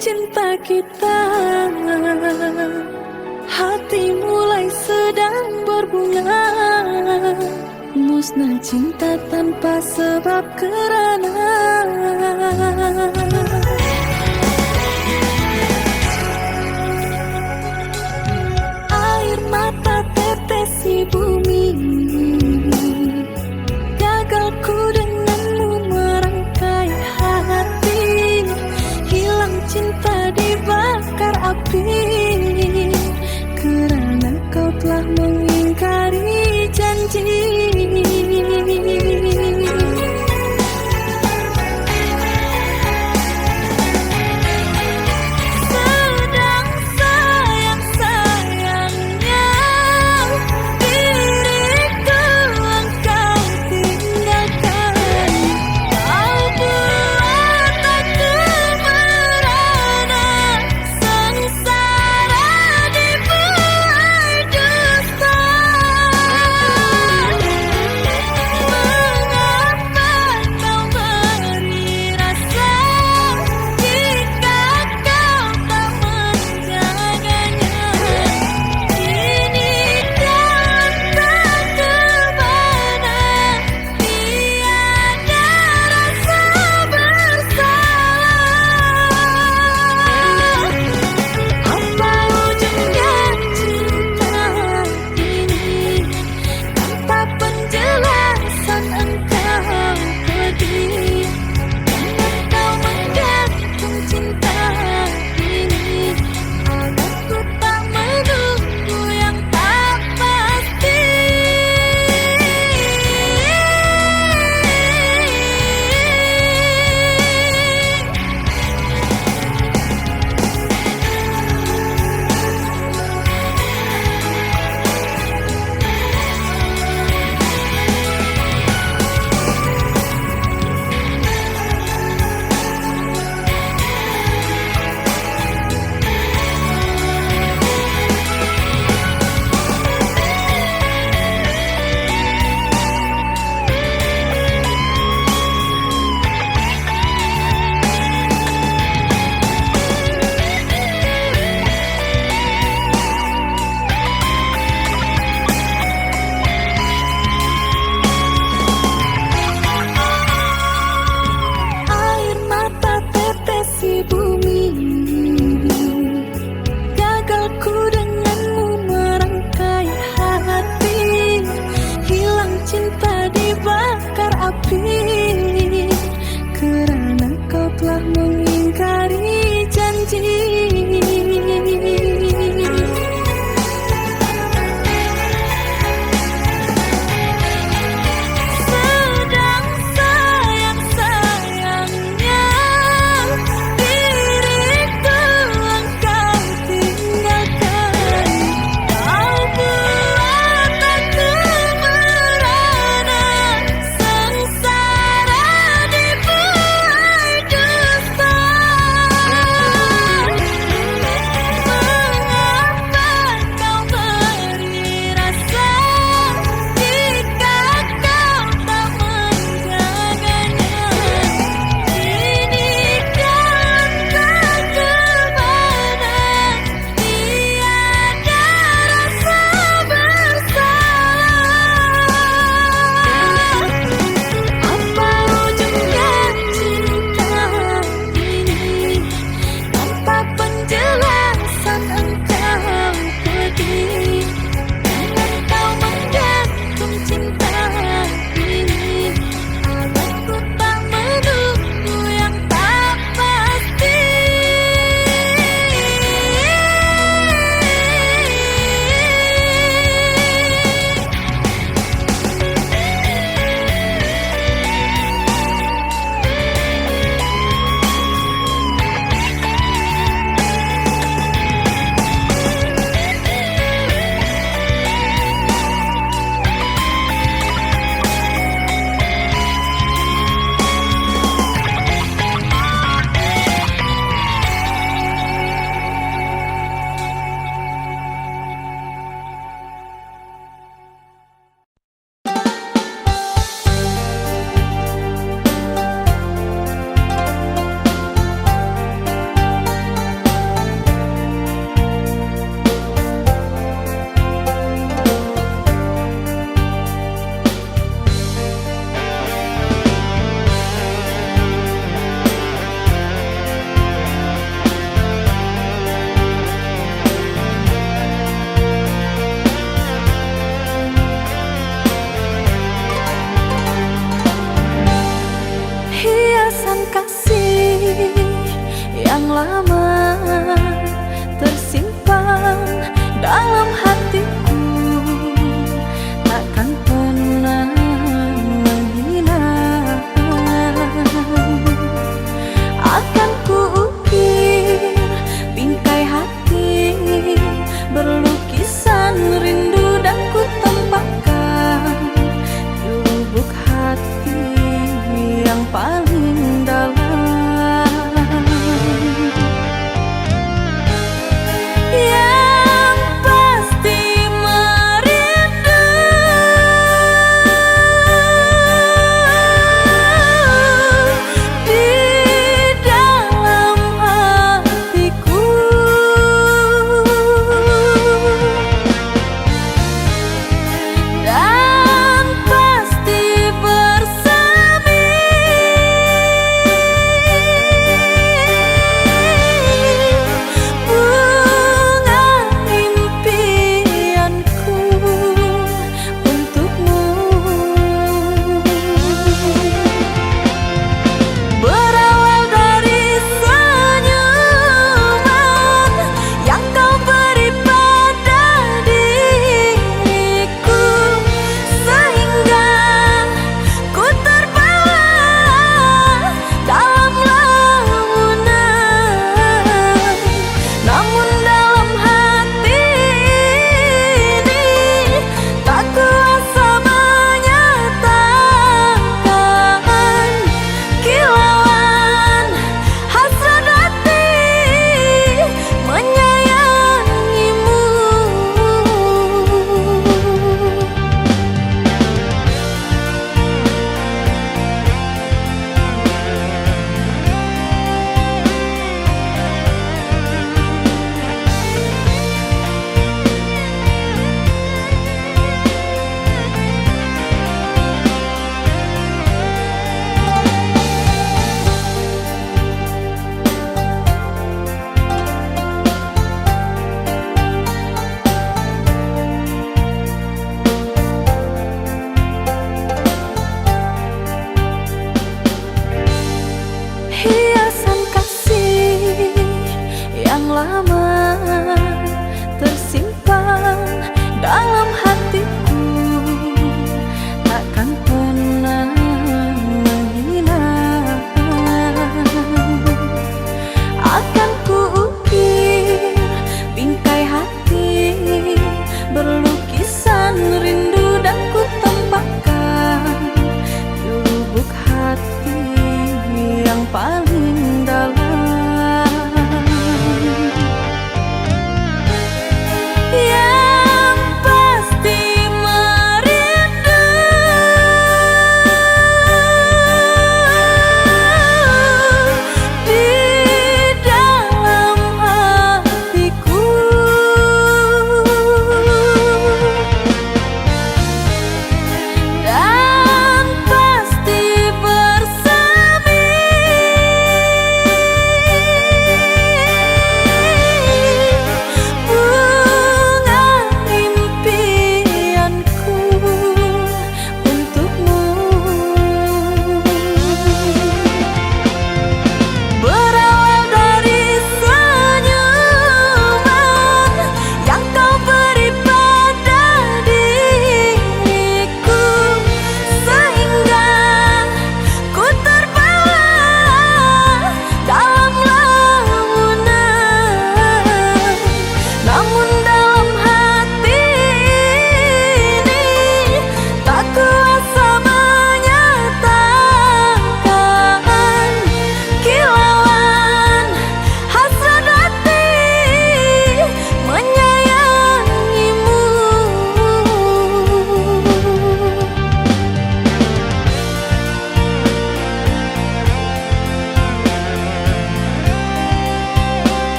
Speaker 4: cinta kita. Hati mulai sedang berbunga, musnah cinta tanpa sebab kerana air mata tetesi bumi. Gagalku denganmu merangkai hati, hilang cinta dibakar api.